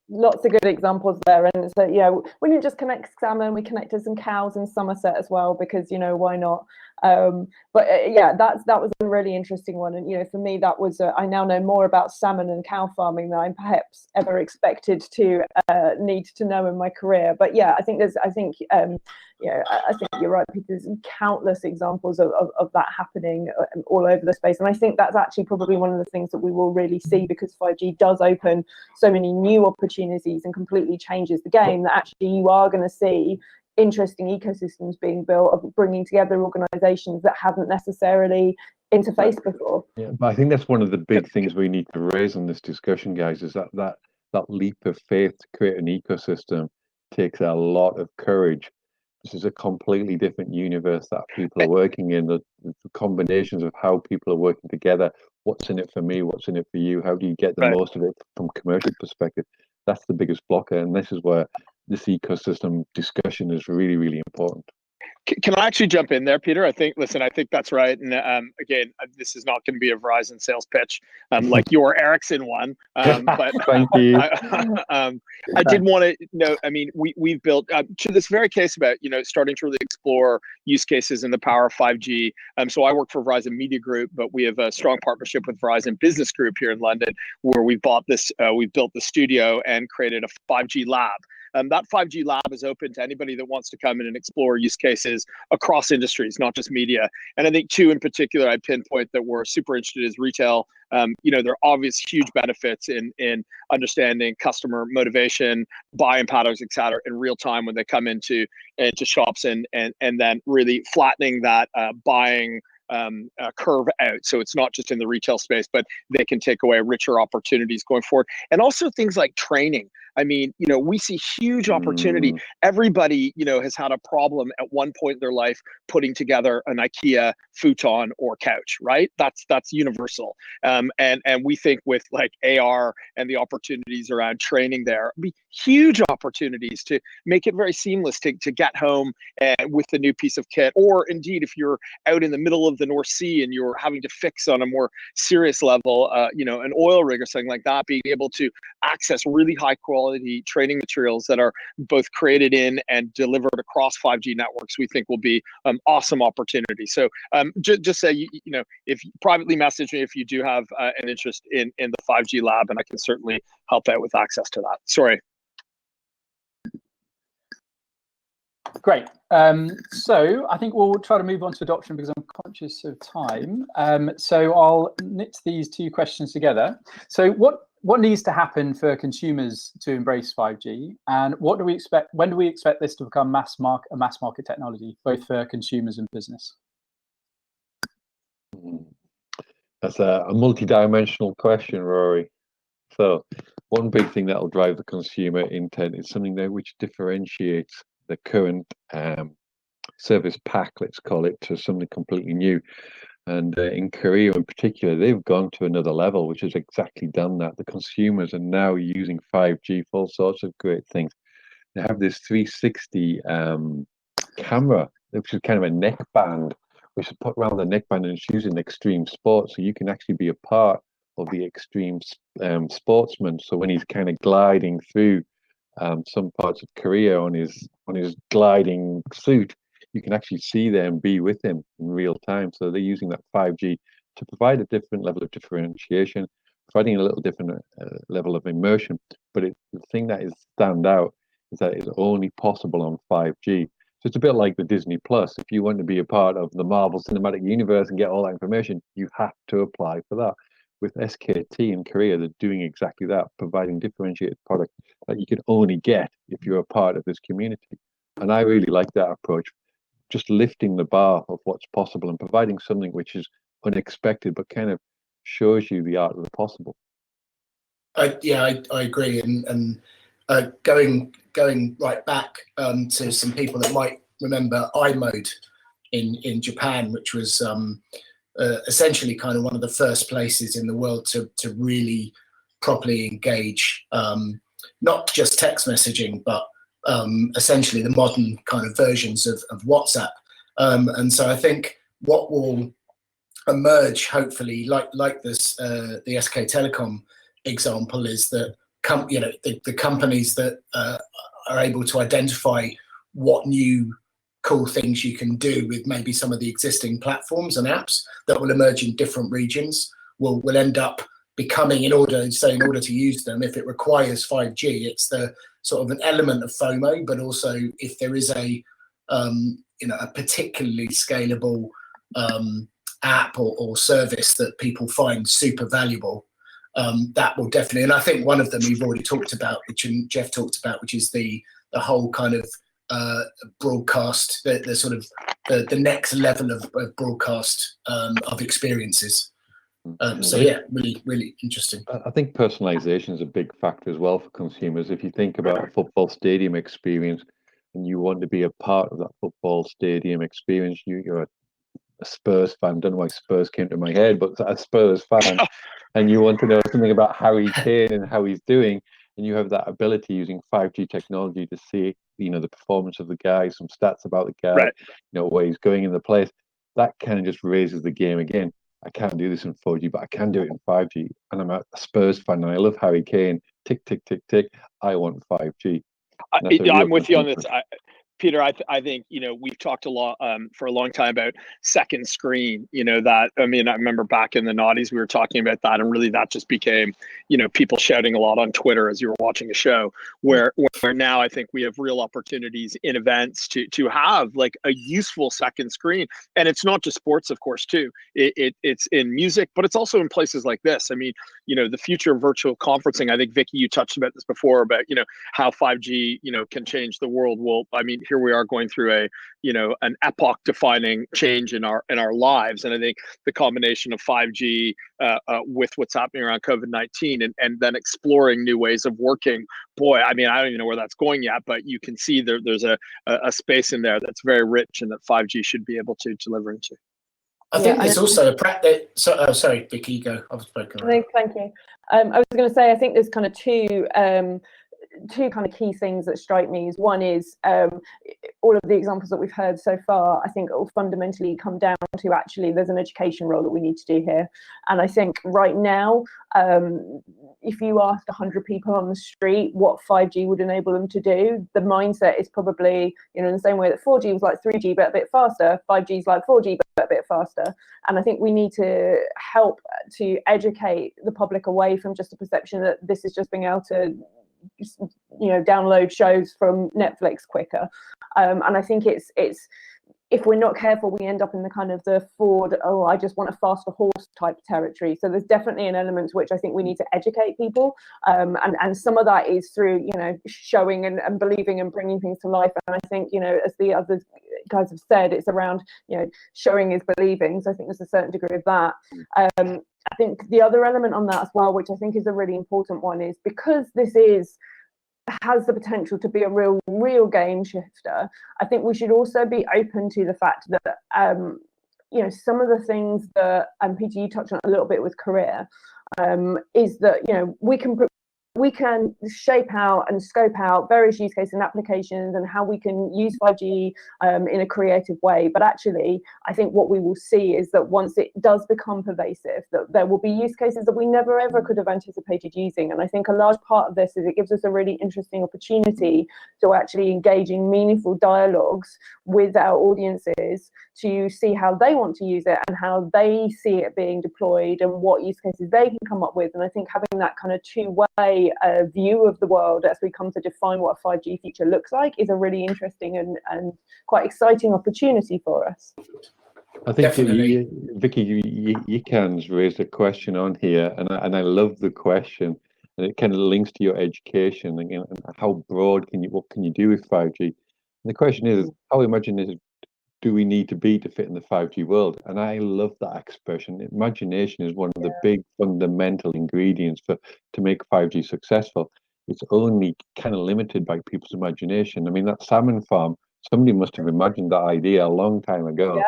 lots of good examples there. And so, yeah, we didn't just connect salmon, we connected some cows in Somerset as well, because, you know, why not? Yeah, that was a really interesting one. And, you know, for me, that was, I now know more about salmon and cow farming than I perhaps ever expected to need to know in my career. But yeah, I think you're right, Peter. There's countless examples of that happening all over the space. And I think that's actually probably one of the things that we will really see, because 5G does open so many new opportunities and completely changes the game, that actually you are going to see interesting ecosystems being built of bringing together organizations that haven't necessarily interfaced before. Yeah, but I think that's one of the big things we need to raise on this discussion, guys, is that leap of faith to create an ecosystem takes a lot of courage. This is a completely different universe that people are working in. The combinations of how people are working together. What's in it for me? What's in it for you? How do you get the most of it from a commercial perspective? That's the biggest blocker, and this is where this ecosystem discussion is really, really important. Can I actually jump in there, Peter? I think that's right. And again, this is not going to be a Verizon sales pitch like your Ericsson one. But thank you. I did want to know, I mean, we've built to this very case about, you know, starting to really explore use cases and the power of 5G. So I work for Verizon Media Group, but we have a strong partnership with Verizon Business Group here in London, where we've built the studio and created a 5G lab. That 5G lab is open to anybody that wants to come in and explore use cases across industries, not just media. And I think two in particular I'd pinpoint that we're super interested is retail. You know, there are obvious huge benefits in understanding customer motivation, buying patterns, et cetera, in real time when they come into shops, and then really flattening that buying curve out. So it's not just in the retail space, but they can take away richer opportunities going forward. And also things like training. I mean, you know, we see huge opportunity. Everybody, you know, has had a problem at one point in their life putting together an IKEA futon or couch, right? That's universal. And we think with like AR and the opportunities around training there, be huge opportunities to make it very seamless to get home with the new piece of kit. Or indeed, if you're out in the middle of the North Sea and you're having to fix on a more serious level, you know, an oil rig or something like that, being able to access really high quality training materials that are both created in and delivered across 5G networks, we think will be awesome opportunity. So just say, you know, if privately message me if you do have an interest in the 5G lab, and I can certainly help out with access to that. Sorry. Great. So I think we'll try to move on to adoption because I'm conscious of time. So I'll knit these two questions together. So what needs to happen for consumers to embrace 5G, and what do we expect? When do we expect this to become a mass market technology, both for consumers and business? That's a multi-dimensional question, Rory. So one big thing that will drive the consumer intent is something there which differentiates the current service pack, let's call it, to something completely new. And in Korea in particular, they've gone to another level, which has exactly done that. The consumers are now using 5G for all sorts of great things. They have this 360 camera, which is kind of a neck band, which is put around the neckband, and it's used in extreme sports. So you can actually be a part of the extreme sportsman. So when he's kind of gliding through some parts of Korea on his gliding suit, you can actually see them, be with him in real time. So they're using that 5G to provide a different level of differentiation, providing a little different level of immersion. But the thing that is stand out is that it's only possible on 5G. So it's a bit like the Disney Plus. If you want to be a part of the Marvel Cinematic Universe and get all that information, you have to apply for that. With SKT in Korea, they're doing exactly that, providing differentiated product that you can only get if you're a part of this community. And I really like that approach, just lifting the bar of what's possible and providing something which is unexpected, but kind of shows you the art of the possible. I agree. And going right back to some people that might remember iMode in Japan, which was essentially kind of one of the first places in the world to really properly engage, not just text messaging, but essentially the modern kind of versions of WhatsApp. And so I think what will emerge, hopefully, like this, the SK Telecom example, is that the companies that are able to identify what new cool things you can do with maybe some of the existing platforms and apps that will emerge in different regions will end up becoming, in order to use them, if it requires 5G, it's the sort of an element of FOMO, but also if there is a particularly scalable app or service that people find super valuable, that will definitely, and I think one of them we've already talked about, which Geoff talked about, which is the whole kind of broadcast, the sort of the next level of broadcast of experiences. So yeah, really, really interesting. I think personalization is a big factor as well for consumers. If you think about a football stadium experience and you want to be a part of that football stadium experience, you're a Spurs fan. Don't know why Spurs came to my head, but a Spurs fan, and you want to know something about Harry Kane and how he's doing, and you have that ability using 5G technology to see, the performance of the guy, some stats about the guy, right, where he's going in the place. That kind of just raises the game again. I can't do this in 4G, but I can do it in 5G. And I'm a Spurs fan, and I love Harry Kane. Tick, tick, tick, tick. I want 5G. I'm with you on this. Peter, I think, we've talked a lot for a long time about second screen, I remember back in the noughties, we were talking about that, and really that just became, people shouting a lot on Twitter as you were watching a show, where now I think we have real opportunities in events to have like a useful second screen. And it's not just sports, of course, too. It's in music, but it's also in places like this. The future of virtual conferencing, I think, Vicki, you touched about this before, about, how 5G, can change the world. Well, here we are going through an epoch defining change in our lives. And I think the combination of 5G with what's happening around COVID-19 and then exploring new ways of working, boy, I don't even know where that's going yet, but you can see there's a space in there that's very rich and that 5G should be able to deliver into. I think there's also a practice. Sorry, Vicki, go. I've spoken. Thank you. I was going to say, I think there's kind of two kind of key things that strike me. One is all of the examples that we've heard so far, I think will fundamentally come down to actually there's an education role that we need to do here. And I think right now, if you asked 100 people on the street what 5G would enable them to do, the mindset is probably, in the same way that 4G was like 3G but a bit faster, 5G is like 4G but a bit faster. And I think we need to help to educate the public away from just a perception that this is just being able to download shows from Netflix quicker, and I think it's if we're not careful, we end up in the kind of the Ford, I just want a faster horse type territory. So there's definitely an element to which I think we need to educate people, and some of that is through showing and believing and bringing things to life. And I think as the other guys have said, it's around showing is believing. So I think there's a certain degree of that. I think the other element on that as well, which I think is a really important one, is because this has the potential to be a real game shifter. I think we should also be open to the fact that some of the things that Peter, you touched on a little bit with career, is that we can we can shape out and scope out various use cases and applications and how we can use 5G in a creative way. But actually, I think what we will see is that once it does become pervasive, that there will be use cases that we never ever could have anticipated using. And I think a large part of this is it gives us a really interesting opportunity to actually engage in meaningful dialogues with our audiences to see how they want to use it and how they see it being deployed and what use cases they can come up with. And I think having that kind of two-way view of the world as we come to define what a 5G future looks like is a really interesting and quite exciting opportunity for us. I think Vicky, you can raise a question on here, and I love the question, and it kind of links to your education and how broad what can you do with 5G? And the question is, how imaginative do we need to be to fit in the 5G world? And I love that expression. Imagination is one of the big fundamental ingredients to make 5G successful. It's only kind of limited by people's imagination. I mean, that salmon farm, somebody must have imagined that idea a long time ago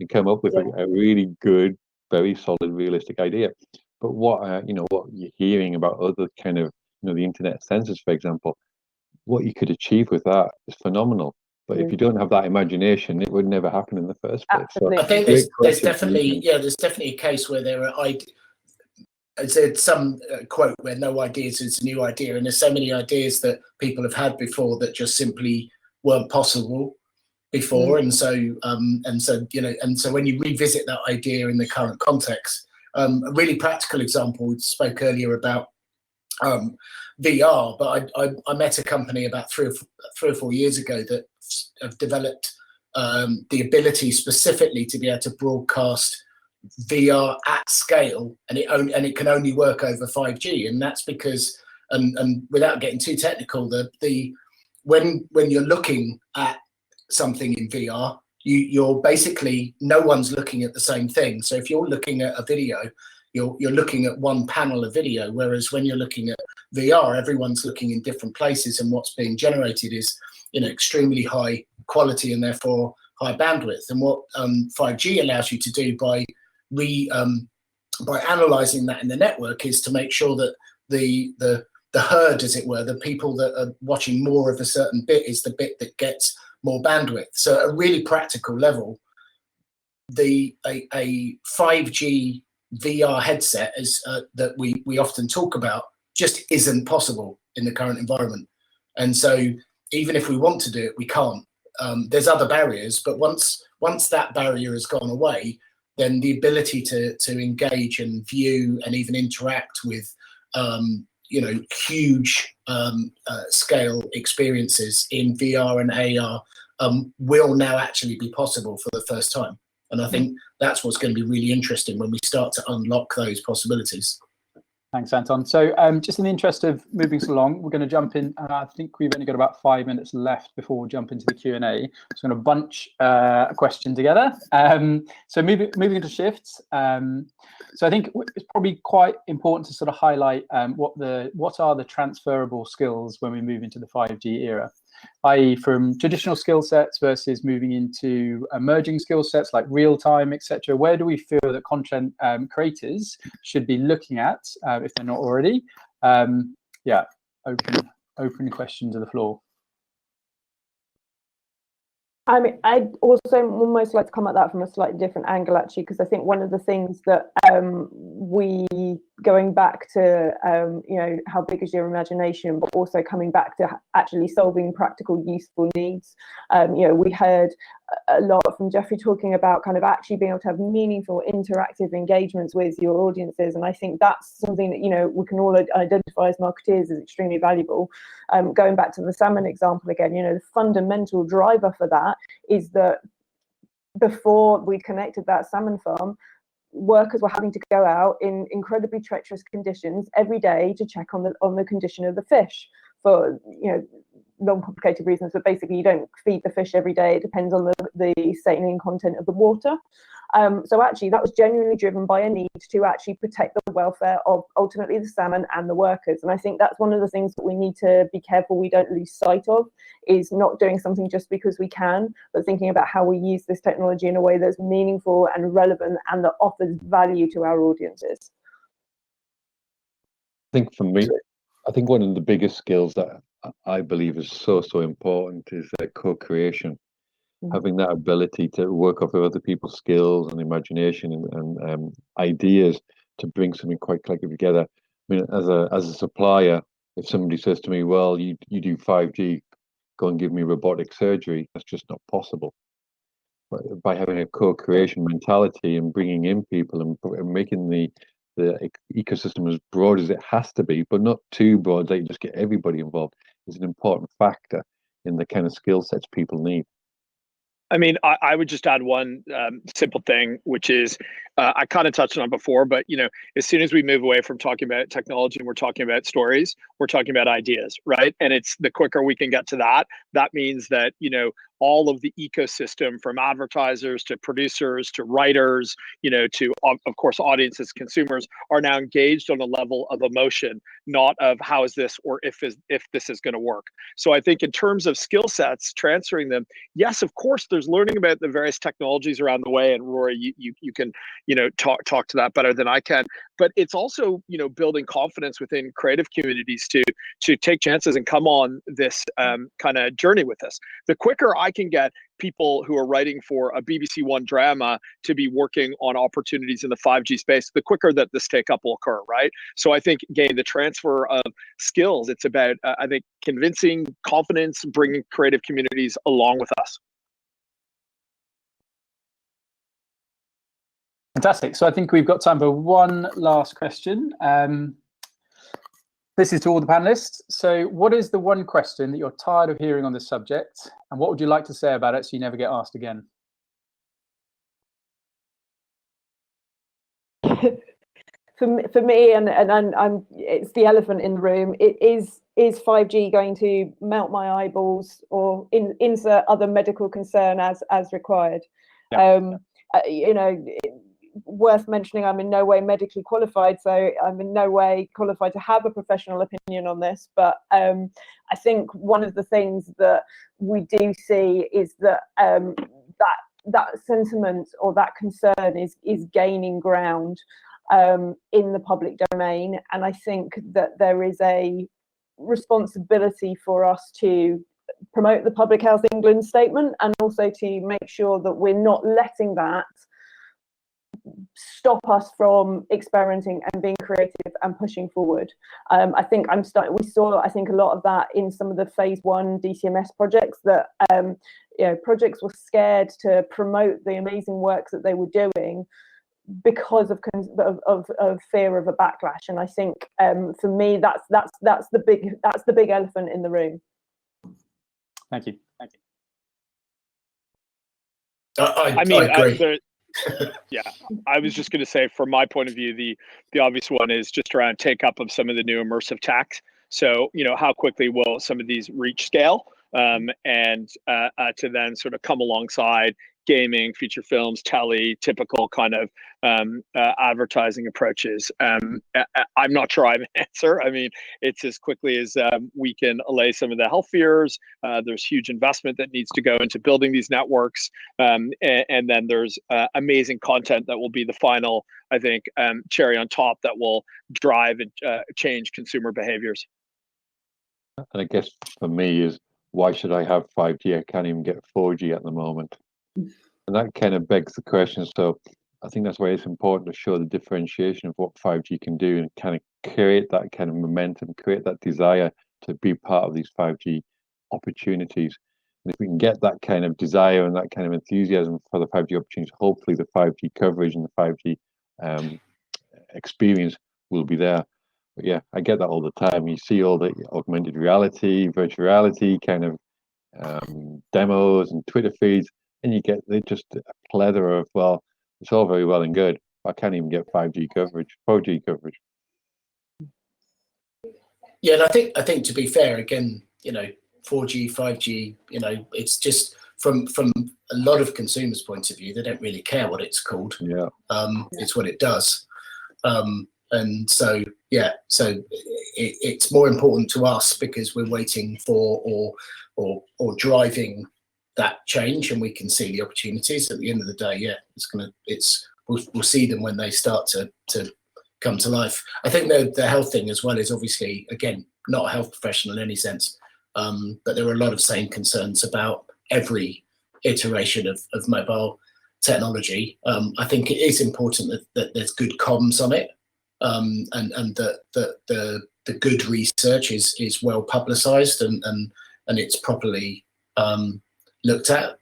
and come up with a really good, very solid, realistic idea. But what what you're hearing about other kind of the internet sensors, for example, what you could achieve with that is phenomenal. But if you don't have that imagination, it would never happen in the first place. Absolutely. So I think there's definitely a case where there are there's some quote where no ideas is a new idea, and there's so many ideas that people have had before that just simply weren't possible before, and so when you revisit that idea in the current context, a really practical example. We spoke earlier about VR, but I met a company about three or 4 years ago that have developed the ability specifically to be able to broadcast VR at scale, and it can only work over 5G, and that's because and without getting too technical, when you're looking at something in VR, you're basically no one's looking at the same thing. So if you're looking at a video, you're looking at one panel of video, whereas when you're looking at VR, everyone's looking in different places, and what's being generated is extremely high quality and therefore high bandwidth. And what 5G allows you to do by analyzing that in the network is to make sure that the herd, as it were, the people that are watching more of a certain bit is the bit that gets more bandwidth. So at a really practical level, a 5G VR headset that we often talk about just isn't possible in the current environment. And so even if we want to do it, we can't. There's other barriers, but once that barrier has gone away, then the ability to engage and view and even interact with huge scale experiences in VR and AR will now actually be possible for the first time. And I think that's what's going to be really interesting when we start to unlock those possibilities. Thanks, Anton. So just in the interest of moving us along, we're going to jump in. I think we've only got about 5 minutes left before we jump into the Q&A. So I'm going to bunch a question together. So moving into shifts. So I think it's probably quite important to sort of highlight what are the transferable skills when we move into the 5G era, i.e. from traditional skill sets versus moving into emerging skill sets like real time, etc. Where do we feel that content creators should be looking at if they're not already? Open question to the floor. I mean, I'd also almost like to come at that from a slightly different angle, actually, because I think one of the things that going back to, how big is your imagination, but also coming back to actually solving practical, useful needs. We heard a lot from Geoffrey talking about kind of actually being able to have meaningful, interactive engagements with your audiences. And I think that's something that, we can all identify as marketeers as extremely valuable. Going back to the salmon example again, the fundamental driver for that is that before we connected that salmon farm, workers were having to go out in incredibly treacherous conditions every day to check on the condition of the fish for long complicated reasons, but basically you don't feed the fish every day. It depends on the saline content of the water. So actually that was genuinely driven by a need to actually protect the welfare of ultimately the salmon and the workers. And I think that's one of the things that we need to be careful we don't lose sight of, is not doing something just because we can, but thinking about how we use this technology in a way that's meaningful and relevant and that offers value to our audiences. I think for me, I think one of the biggest skills that I believe is so important is co-creation. Having that ability to work off of other people's skills and imagination and ideas to bring something quite collective together. I mean, as a supplier, if somebody says to me, "Well, you do 5G, go and give me robotic surgery," that's just not possible. But by having a co-creation mentality and bringing in people and making the ecosystem as broad as it has to be, but not too broad that you just get everybody involved, is an important factor in the kind of skill sets people need. I mean, I would just add one simple thing, which is I kind of touched on it before, but as soon as we move away from talking about technology and we're talking about stories, we're talking about ideas, right? And it's the quicker we can get to that, that means that all of the ecosystem, from advertisers to producers to writers, to of course audiences, consumers, are now engaged on a level of emotion, not of how is this or if this is going to work. So I think in terms of skill sets, transferring them, yes, of course, there's learning about the various technologies around the way, and Rory, you can talk to that better than I can. But it's also building confidence within creative communities to take chances and come on this kind of journey with us. The quicker I can get people who are writing for a BBC One drama to be working on opportunities in the 5G space, the quicker that this take-up will occur, right? So I think, again, the transfer of skills, it's about, I think, convincing, confidence, bringing creative communities along with us. Fantastic. So I think we've got time for one last question. This is to all the panelists. So what is the one question that you're tired of hearing on this subject, and what would you like to say about it so you never get asked again? For me, and I'm it's the elephant in the room. It is 5G going to melt my eyeballs or insert other medical concern as required? Yeah. Worth mentioning, I'm in no way medically qualified, so I'm in no way qualified to have a professional opinion on this. But I think one of the things that we do see is that that sentiment or that concern is gaining ground in the public domain, and I think that there is a responsibility for us to promote the Public Health England statement, and also to make sure that we're not letting that stop us from experimenting and being creative and pushing forward. I think we saw, I think, a lot of that in some of the phase 1 DCMS projects, that projects were scared to promote the amazing work that they were doing because of fear of a backlash. And I think for me, that's the big elephant in the room. Thank you. I agree. Yeah, I was just going to say, from my point of view, the obvious one is just around take up of some of the new immersive tech. So, how quickly will some of these reach scale, and to then sort of come alongside gaming, feature films, telly, typical kind of advertising approaches. I'm not sure I have an answer. I mean, it's as quickly as we can allay some of the health fears. There's huge investment that needs to go into building these networks. And then there's amazing content that will be the final, I think, cherry on top that will drive and change consumer behaviors. And I guess for me is, why should I have 5G? I can't even get 4G at the moment. And that kind of begs the question. So I think that's why it's important to show the differentiation of what 5G can do, and kind of create that kind of momentum, create that desire to be part of these 5G opportunities. And if we can get that kind of desire and that kind of enthusiasm for the 5G opportunities, hopefully the 5G coverage and the 5G experience will be there. But yeah, I get that all the time. You see all the augmented reality, virtual reality kind of demos and Twitter feeds, and you get just a plethora of, well, it's all very well and good, but I can't even get 5G coverage, 4G coverage. Yeah, and I think to be fair, again, 4G, 5G, it's just from a lot of consumers' point of view, they don't really care what it's called. Yeah. It's what it does. And so, yeah, so it's more important to us because we're waiting for or driving that change, and we can see the opportunities. At the end of the day, yeah, we'll see them when they start to come to life. I think the health thing as well is obviously, again, not a health professional in any sense, but there are a lot of same concerns about every iteration of mobile technology. I think it is important that there's good comms on it, and that the good research is well publicised and it's properly looked at.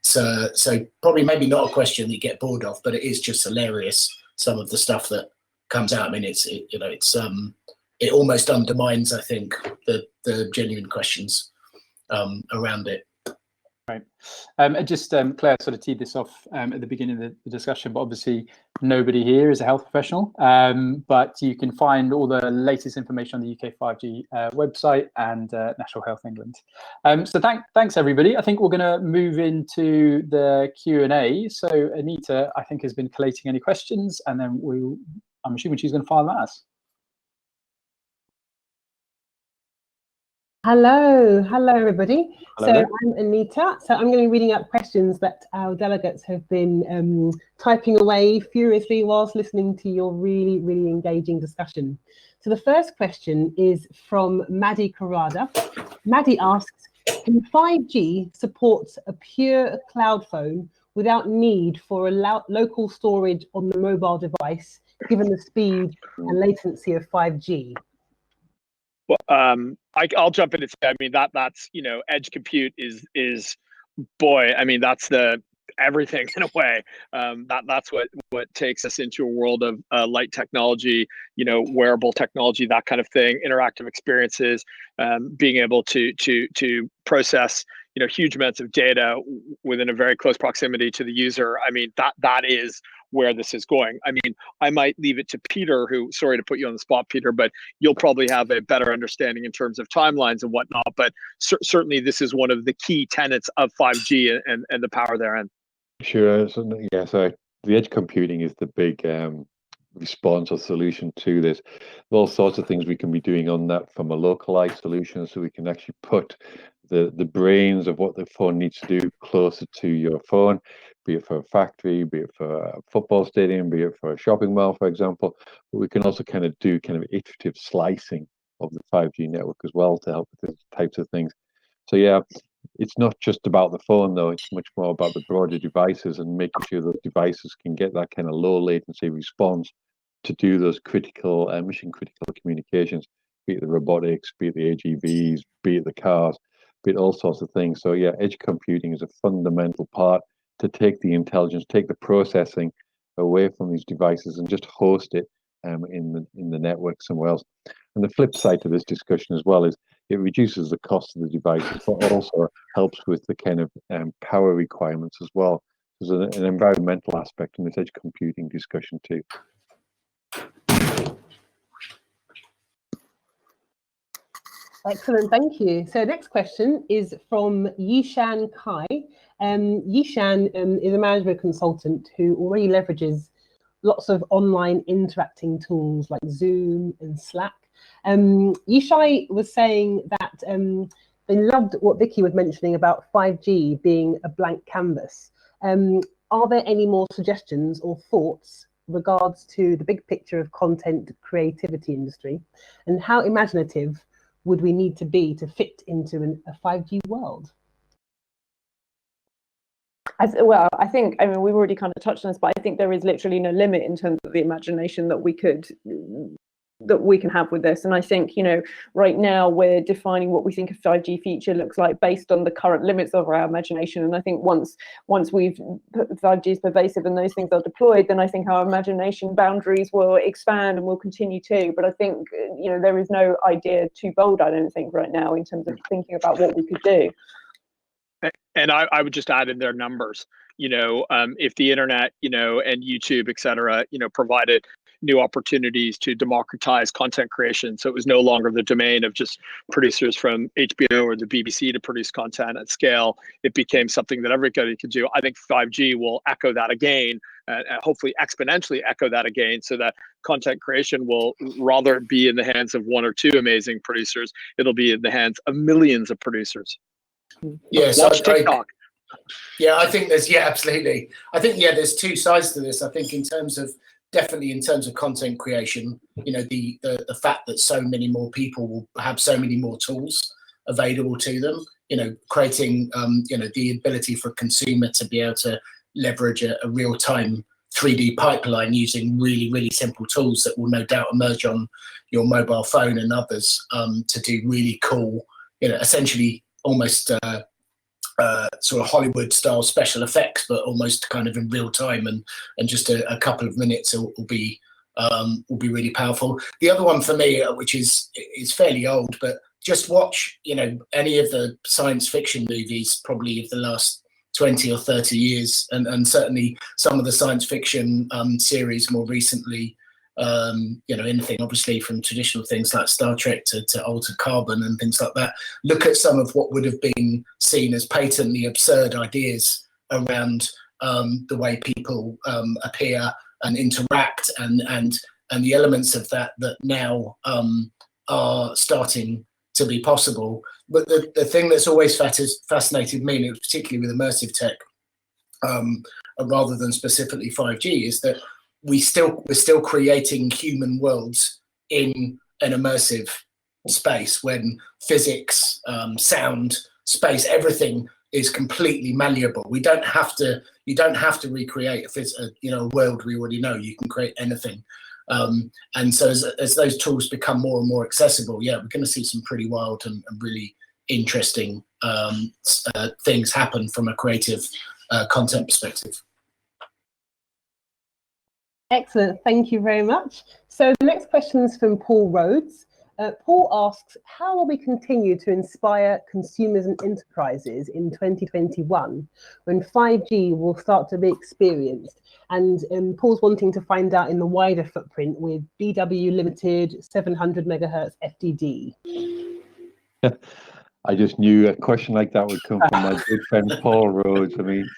So probably maybe not a question that you get bored of, but it is just hilarious, some of the stuff that comes out. I mean, it almost undermines, I think, the genuine questions around it. Right. Just Claire sort of teed this off at the beginning of the discussion, but obviously nobody here is a health professional, but you can find all the latest information on the UK5G website and National Health England. So thanks everybody. I think we're going to move into the Q&A. So Anita, I think, has been collating any questions, and then I'm assuming she's going to fire them at us. Hello everybody. Hello. So I'm Anita. So I'm going to be reading out questions that our delegates have been typing away furiously whilst listening to your really, really engaging discussion. So the first question is from Maddie Karada. Maddie asks, can 5G support a pure cloud phone without need for a local storage on the mobile device, given the speed and latency of 5G? Well, I'll jump in and say, I mean, that's, you know, edge compute is boy, I mean, that's the everything in a way. That's what takes us into a world of light technology, you know, wearable technology, that kind of thing, interactive experiences, being able to process, you know, huge amounts of data within a very close proximity to the user. I mean, that is where this is going. I mean, I might leave it to Peter, who, sorry to put you on the spot, Peter, but you'll probably have a better understanding in terms of timelines and whatnot. But certainly this is one of the key tenets of 5G and the power therein. Sure. So, yeah, so the edge computing is the big response or solution to this. All sorts of things we can be doing on that from a localized solution, so we can actually put the brains of what the phone needs to do closer to your phone, be it for a factory, be it for a football stadium, be it for a shopping mall, for example. But we can also kind of do kind of iterative slicing of the 5G network as well to help with these types of things. So yeah, it's not just about the phone though, it's much more about the broader devices and making sure those devices can get that kind of low latency response to do those critical, mission critical communications, be it the robotics, be it the AGVs, be it the cars, be it all sorts of things. So yeah, edge computing is a fundamental part to take the intelligence, take the processing away from these devices and just host it in the network somewhere else. And the flip side to this discussion as well is it reduces the cost of the devices, but also helps with the kind of power requirements as well. There's an environmental aspect in this edge computing discussion too. Excellent, thank you. So next question is from Yishan Kai. Yishan is a management consultant who already leverages lots of online interacting tools like Zoom and Slack. Yishai was saying that they loved what Vicki was mentioning about 5G being a blank canvas. Are there any more suggestions or thoughts regards to the big picture of content creativity industry, and how imaginative would we need to be to fit into a 5G world? Well, I think, I mean, we've already kind of touched on this, but I think there is literally no limit in terms of the imagination that we can have with this. And I think, you know, right now we're defining what we think a 5G feature looks like based on the current limits of our imagination. And I think once 5G is pervasive and those things are deployed, then I think our imagination boundaries will expand and will continue to. But I think, you know, there is no idea too bold, I don't think, right now in terms of thinking about what we could do. And I would just add in their numbers, you know, if the internet, you know, and YouTube, et cetera, you know, provided new opportunities to democratize content creation. So it was no longer the domain of just producers from HBO or the BBC to produce content at scale. It became something that everybody could do. I think 5G will echo that again, hopefully exponentially echo that again, so that content creation will rather be in the hands of one or two amazing producers. It'll be in the hands of millions of producers. Yeah, watch TikTok. I think there's, absolutely. I think, there's two sides to this. I think in terms of definitely in terms of content creation, you know, the fact that so many more people will have so many more tools available to them, you know, creating, you know, the ability for a consumer to be able to leverage a real-time 3D pipeline using really, really simple tools that will no doubt emerge on your mobile phone and others, to do really cool, you know, essentially almost sort of Hollywood style special effects, but almost kind of in real time, and just a couple of minutes will be really powerful. The other one for me, which is fairly old, but just watch, you know, any of the science fiction movies probably of the last 20 or 30 years, and certainly some of the science fiction series more recently, you know, anything obviously from traditional things like Star Trek to Altered Carbon and things like that. Look at some of what would have been seen as patently absurd ideas around the way people appear and interact, and the elements of that now are starting to be possible. But the thing that's always fascinated me, and particularly with immersive tech, rather than specifically 5G, is that we're still creating human worlds in an immersive space, when physics, sound, space, everything is completely malleable. You don't have to recreate a world we already know. You can create anything. And so as those tools become more and more accessible, yeah, we're going to see some pretty wild and really interesting things happen from a creative content perspective. Excellent, thank you very much. So the next question is from Paul Rhodes. Paul asks, how will we continue to inspire consumers and enterprises in 2021 when 5G will start to be experienced? And Paul's wanting to find out in the wider footprint with BW Limited 700 megahertz FDD. I just knew a question like that would come from my good friend Paul Rhodes. I mean,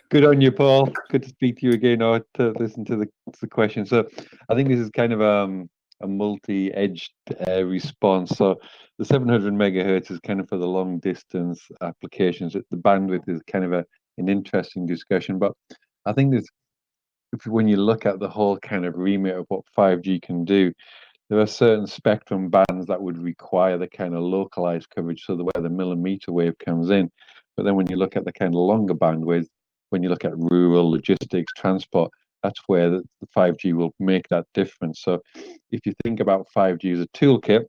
good on you, Paul. Good to speak to you again, or to listen to the question. So I think this is kind of a multi-edged response. So the 700 megahertz is kind of for the long distance applications. The bandwidth is kind of an interesting discussion, but I think when you look at the whole kind of remit of what 5G can do, there are certain spectrum bands that would require the kind of localized coverage, so where the millimeter wave comes in. But then when you look at the kind of longer bandwidth, when you look at rural logistics, transport, that's where the 5G will make that difference. So if you think about 5G as a toolkit,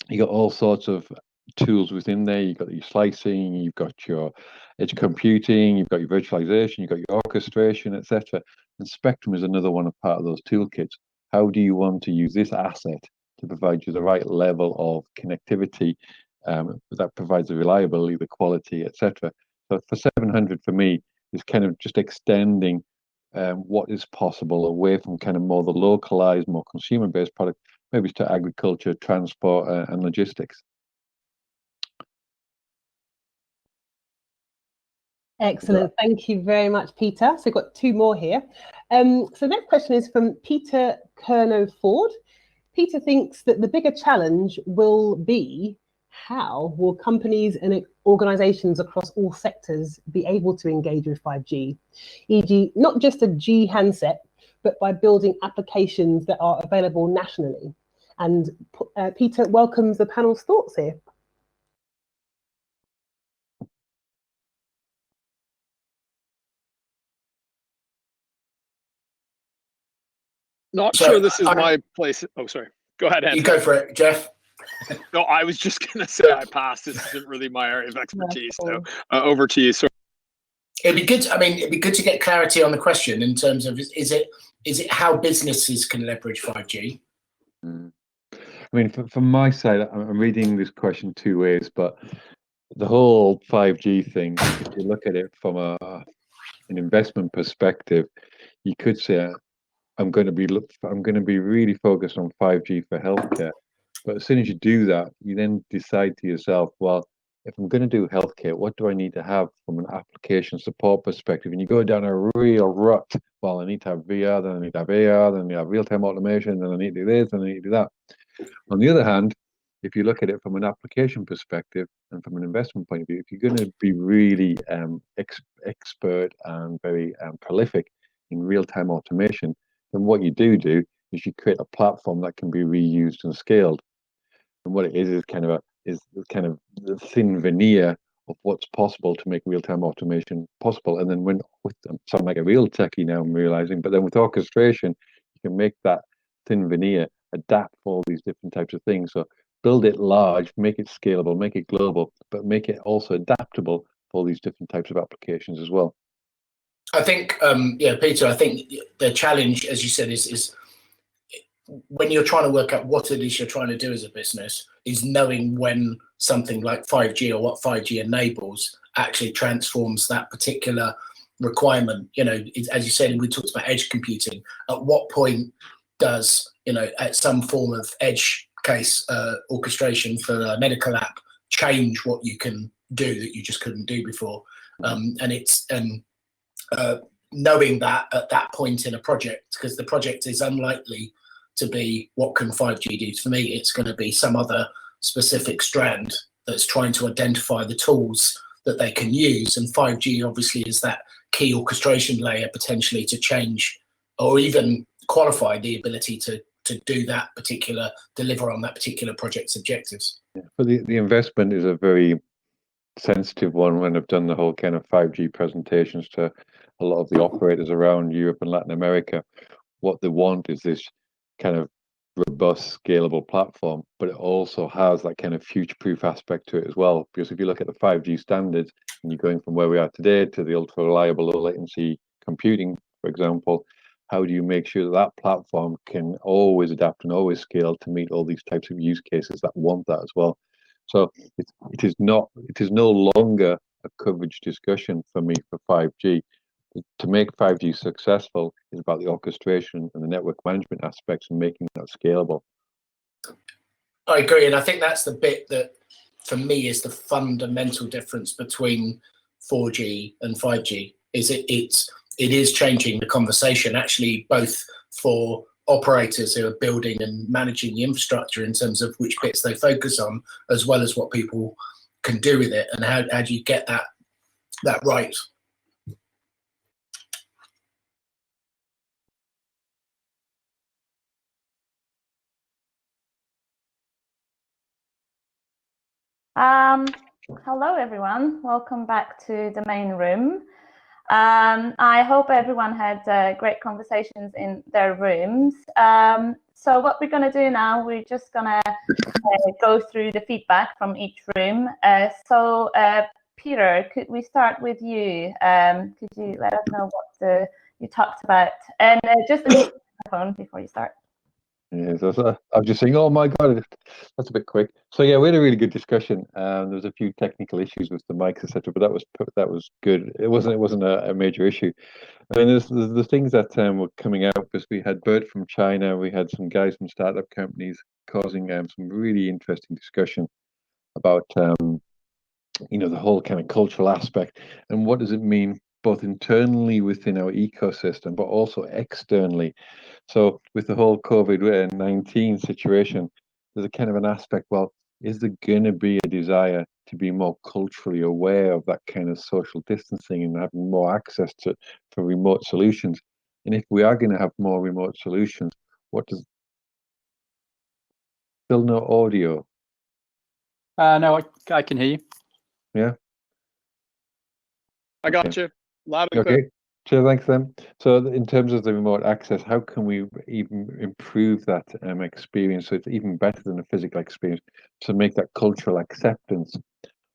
you got all sorts of tools within there. You've got your slicing, you've got your edge computing, you've got your virtualization, you've got your orchestration, etc. And spectrum is another one, a part of those toolkits. How do you want to use this asset to provide you the right level of connectivity that provides the reliability, the quality, etc. So for 700, for me, is kind of just extending what is possible away from kind of more the localized, more consumer-based product, maybe to agriculture, transport, and logistics. Excellent, thank you very much, Peter. So we've got two more here. So the next question is from Peter Kernow-Ford. Peter thinks that the bigger challenge will be, how will companies and organizations across all sectors be able to engage with 5G? E.g., not just a G handset, but by building applications that are available nationally. And Peter welcomes the panel's thoughts here. Not sure this is my place. Oh, sorry. Go ahead, Anton. You go for it, Jeff. No, I was just going to say I passed. This isn't really my area of expertise. So over to you. So it'd be good. I mean, it'd be good to get clarity on the question in terms of is it how businesses can leverage 5G? I mean, from my side, I'm reading this question two ways, but the whole 5G thing, if you look at it from an investment perspective, you could say I'm going to be really focused on 5G for healthcare. But as soon as you do that, you then decide to yourself, well, if I'm going to do healthcare, what do I need to have from an application support perspective? And you go down a real rut. Well, I need to have VR, then I need to have AR, then I have real-time automation, then I need to do this, then I need to do that. On the other hand, if you look at it from an application perspective and from an investment point of view, if you're going to be really expert and very prolific, in real-time automation, then what you do is you create a platform that can be reused and scaled. And what it is kind of the thin veneer of what's possible to make real-time automation possible. And then when sound like a real techie now, I'm realizing, but then with orchestration, you can make that thin veneer adapt for all these different types of things. So build it large, make it scalable, make it global, but make it also adaptable for all these different types of applications as well. I think, Peter, I think the challenge, as you said, is when you're trying to work out what it is you're trying to do as a business, is knowing when something like 5G or what 5G enables actually transforms that particular requirement. You know, as you said, we talked about edge computing. At what point does, at some form of edge case orchestration for a medical app change what you can do that you just couldn't do before? Knowing that at that point in a project, because the project is unlikely to be what can 5G do. For me, it's going to be some other specific strand that's trying to identify the tools that they can use. And 5G obviously is that key orchestration layer potentially to change or even qualify the ability to do that particular, deliver on that particular project's objectives. Yeah. But the investment is a very sensitive one. When I've done the whole kind of 5G presentations to a lot of the operators around Europe and Latin America, what they want is this kind of robust, scalable platform, but it also has that kind of future-proof aspect to it as well. Because if you look at the 5G standards, and you're going from where we are today to the ultra-reliable, low-latency computing, for example, how do you make sure that that platform can always adapt and always scale to meet all these types of use cases that want that as well? So it is no longer a coverage discussion for me for 5G. To make 5G successful is about the orchestration and the network management aspects and making that scalable. I agree, and I think that's the bit that, for me, is the fundamental difference between 4G and 5G. It is changing the conversation, actually, both for operators who are building and managing the infrastructure in terms of which bits they focus on, as well as what people can do with it, and how do you get that right. Hello, everyone. Welcome back to the main room. I hope everyone had great conversations in their rooms. So what we're going to do now, we're just going to go through the feedback from each room. So Peter, could we start with you? Could you let us know what you talked about? And just a microphone before you start. Yes, I'm just saying, oh my God, that's a bit quick. So yeah, we had a really good discussion. There was a few technical issues with the mics, etc., but that was good. It wasn't a major issue. I mean, there's the things that were coming out, because we had Byrne from China, we had some guys from startup companies causing some really interesting discussion about the whole kind of cultural aspect and what does it mean both internally within our ecosystem, but also externally. So with the whole COVID-19 situation, there's a kind of an aspect, well, is there going to be a desire to be more culturally aware of that kind of social distancing and having more access for remote solutions? And if we are going to have more remote solutions, still no audio? No, I can hear you. Yeah. I got you loud and Okay. clear. Sure, thanks then. So in terms of the remote access, how can we even improve that experience so it's even better than a physical experience, to make that cultural acceptance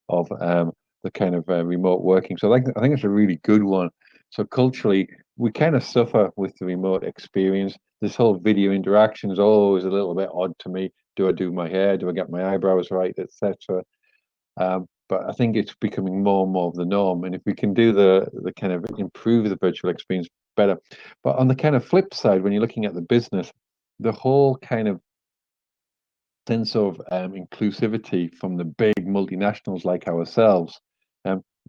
of the kind of remote working? So I think it's a really good one. So culturally, we kind of suffer with the remote experience. This whole video interaction is always a little bit odd to me. Do I do my hair? Do I get my eyebrows right, etc.? But I think it's becoming more and more of the norm. And if we can do the kind of improve the virtual experience better. But on the kind of flip side, when you're looking at the business, the whole kind of sense of inclusivity from the big multinationals like ourselves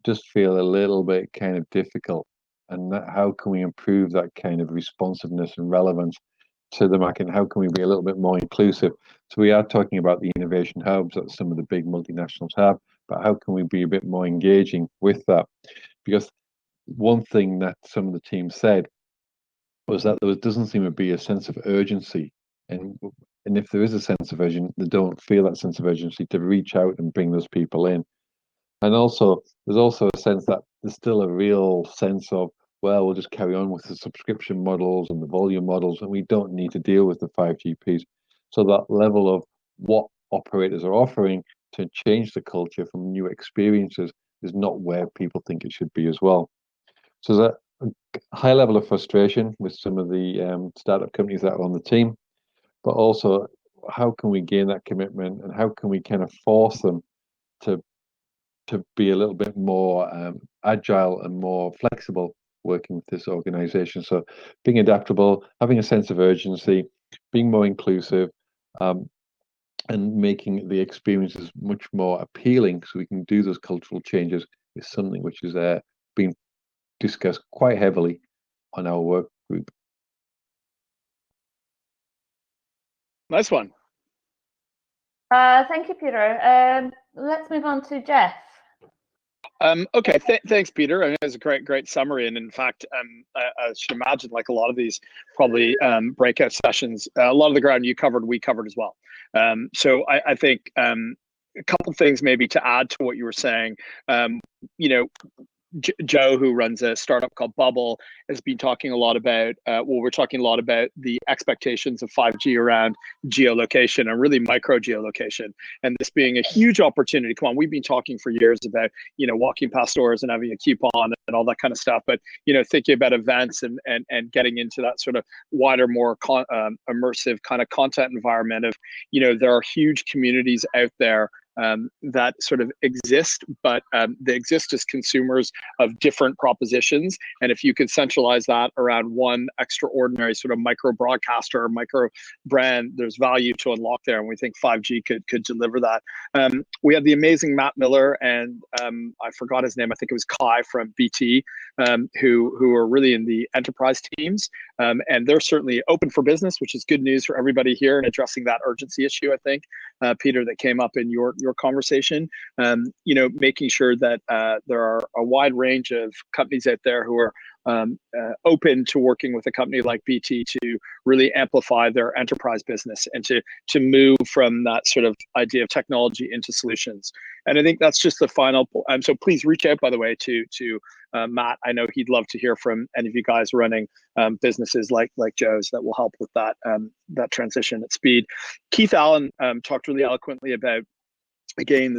just feel a little bit kind of difficult. And how can we improve that kind of responsiveness and relevance to the market, and how can we be a little bit more inclusive? So we are talking about the innovation hubs that some of the big multinationals have, but how can we be a bit more engaging with that? Because one thing that some of the teams said was that there doesn't seem to be a sense of urgency, and if there is a sense of urgency, they don't feel that sense of urgency to reach out and bring those people in. And also, there's also a sense that there's still a real sense of, well, we'll just carry on with the subscription models and the volume models, and we don't need to deal with the 5G piece. So that level of what operators are offering to change the culture from new experiences is not where people think it should be as well. So there's a high level of frustration with some of the startup companies that are on the team, but also how can we gain that commitment, and how can we kind of force them to be a little bit more agile and more flexible working with this organization. So being adaptable, having a sense of urgency, being more inclusive, and making the experiences much more appealing so we can do those cultural changes is something which is being discussed quite heavily on our work group. Nice one. Thank you, Peter. Let's move on to Jeff. Okay, thanks, Peter. I mean, it was a great summary, and in fact, I should imagine, like a lot of these probably breakout sessions, a lot of the ground you covered, we covered as well. So I think a couple things maybe to add to what you were saying. You know, Joe, who runs a startup called Bubble, has been talking a lot about, we're talking a lot about the expectations of 5G around geolocation and really micro geolocation, and this being a huge opportunity. Come on, we've been talking for years about, you know, walking past stores and having a coupon and all that kind of stuff, but, you know, thinking about events and getting into that sort of wider, more immersive kind of content environment of, you know, there are huge communities out there that sort of exist, but they exist as consumers of different propositions. And if you could centralize that around one extraordinary sort of micro broadcaster or micro brand, there's value to unlock there. And we think 5G could deliver that. We had the amazing Matt Miller and I forgot his name. I think it was Kai from BT, who are really in the enterprise teams. And they're certainly open for business, which is good news for everybody here and addressing that urgency issue, I think, Peter, that came up in your conversation. You know, making sure that there are a wide range of companies out there who are open to working with a company like BT to really amplify their enterprise business and to move from that sort of idea of technology into solutions. And I think that's just the final. So please reach out, by the way, to Matt. I know he'd love to hear from any of you guys running businesses like Joe's that will help with that that transition at speed. Keith Allen talked really eloquently about, again,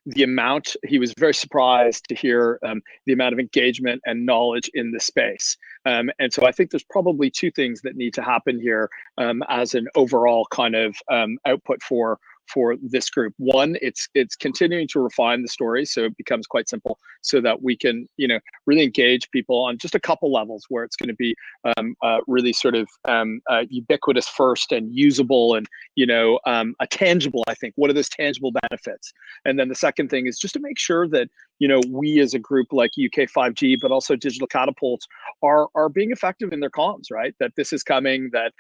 the amount, he was very surprised to hear the amount of engagement and knowledge in the space. And so I think there's probably two things that need to happen here as an overall kind of output for this group. One, it's continuing to refine the story so it becomes quite simple, so that we can, you know, really engage people on just a couple levels where it's going to be really sort of ubiquitous first and usable and, you know, a tangible, I think. What are those tangible benefits? And then the second thing is just to make sure that, you know, we as a group like UK5G, but also Digital Catapults are being effective in their comms, right? That this is coming, that,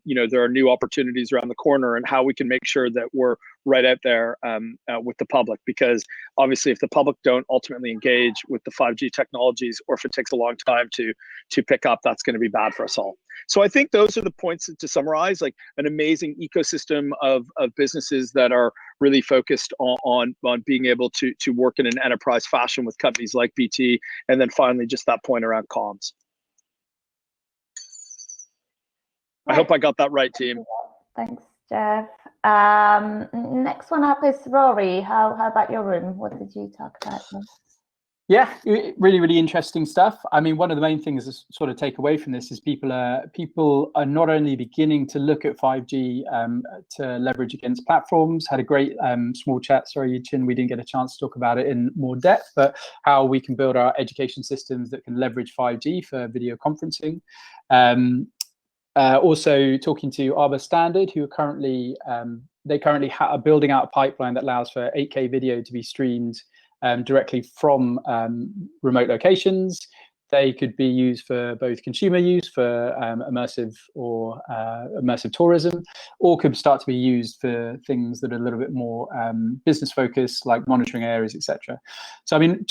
you know, there are new opportunities around the corner, and how we can make sure that we're right out there with the public. Because obviously if the public don't ultimately engage with the 5G technologies, or if it takes a long time to pick up, that's going to be bad for us all. So I think those are the points to summarize, like an amazing ecosystem of businesses that are really focused on being able to work in an enterprise fashion with companies like BT. And then finally, just that point around comms. I hope I got that right, team. Thanks, Jeff. Next one up is Rory. How about your room? What did you talk about? Yeah, really interesting stuff. I mean, one of the main things to sort of take away from this is people are not only beginning to look at 5G to leverage against platforms. Had a great small chat. Sorry, Chin, we didn't get a chance to talk about it in more depth, but how we can build our education systems that can leverage 5G for video conferencing. Also talking to Arbor Standard, who are currently are building out a pipeline that allows for 8K video to be streamed directly from remote locations. They could be used for both consumer use for immersive tourism, or could start to be used for things that are a little bit more business focused, like monitoring areas, etc. So I mean,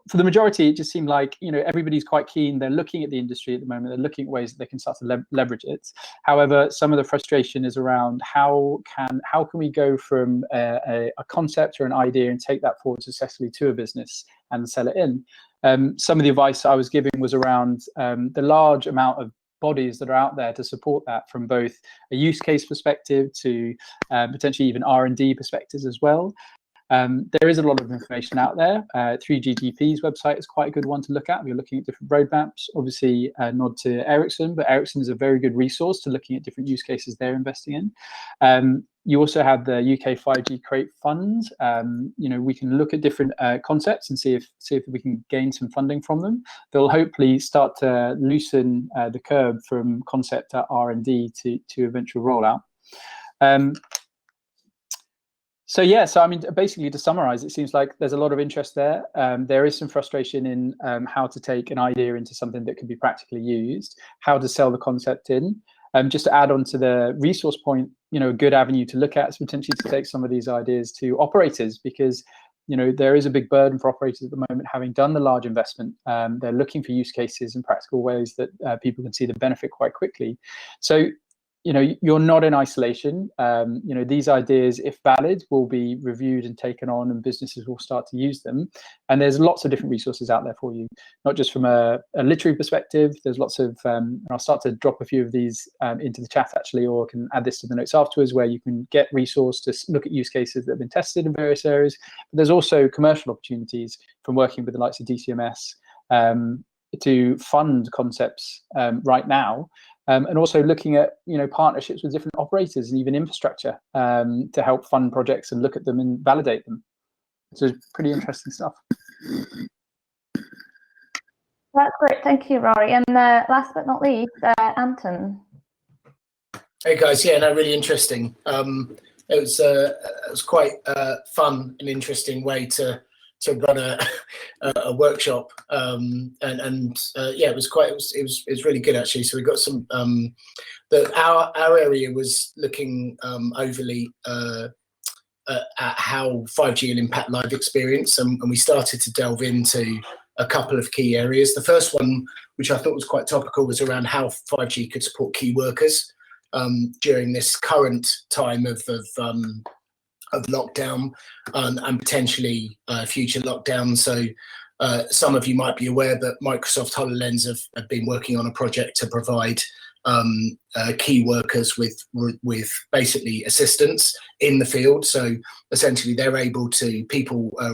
for the majority, it just seemed like, everybody's quite keen. They're looking at the industry at the moment. They're looking at ways that they can start to leverage it. However, some of the frustration is around how can we go from a concept or an idea and take that forward successfully to a business and sell it in. Some of the advice I was giving was around the large amount of bodies that are out there to support that, from both a use case perspective to potentially even R&D perspectives as well. There is a lot of information out there. 3GGP's website is quite a good one to look at. We're looking at different roadmaps. Obviously, nod to Ericsson, but Ericsson is a very good resource to looking at different use cases they're investing in. You also have the UK5G Create Fund. We can look at different concepts and see if we can gain some funding from them. They'll hopefully start to loosen the curve from concept to R&D to eventual rollout. So I mean, basically to summarize, it seems like there's a lot of interest there. There is some frustration in how to take an idea into something that can be practically used, how to sell the concept in. Just to add on to the resource point, a good avenue to look at is potentially to take some of these ideas to operators, because there is a big burden for operators at the moment, having done the large investment. They're looking for use cases and practical ways that people can see the benefit quite quickly. So you're not in isolation. These ideas, if valid, will be reviewed and taken on, and businesses will start to use them. And there's lots of different resources out there for you, not just from a literary perspective. There's lots of, and I'll start to drop a few of these into the chat actually, or can add this to the notes afterwards, where you can get resource to look at use cases that have been tested in various areas. But there's also commercial opportunities from working with the likes of DCMS to fund concepts right now. And also looking at partnerships with different operators and even infrastructure to help fund projects and look at them and validate them. So it's pretty interesting stuff. That's great, thank you, Rory. And last but not least, Anton. Hey guys, yeah, no, really interesting. It was quite fun and interesting way to run a workshop, and yeah, it was really good actually. So we got some our area was looking overly at how 5G will impact live experience, and we started to delve into a couple of key areas. The first one, which I thought was quite topical, was around how 5G could support key workers during this current time of lockdown and potentially future lockdown. So some of you might be aware that Microsoft HoloLens have been working on a project to provide key workers with basically assistance in the field. So essentially they're able to,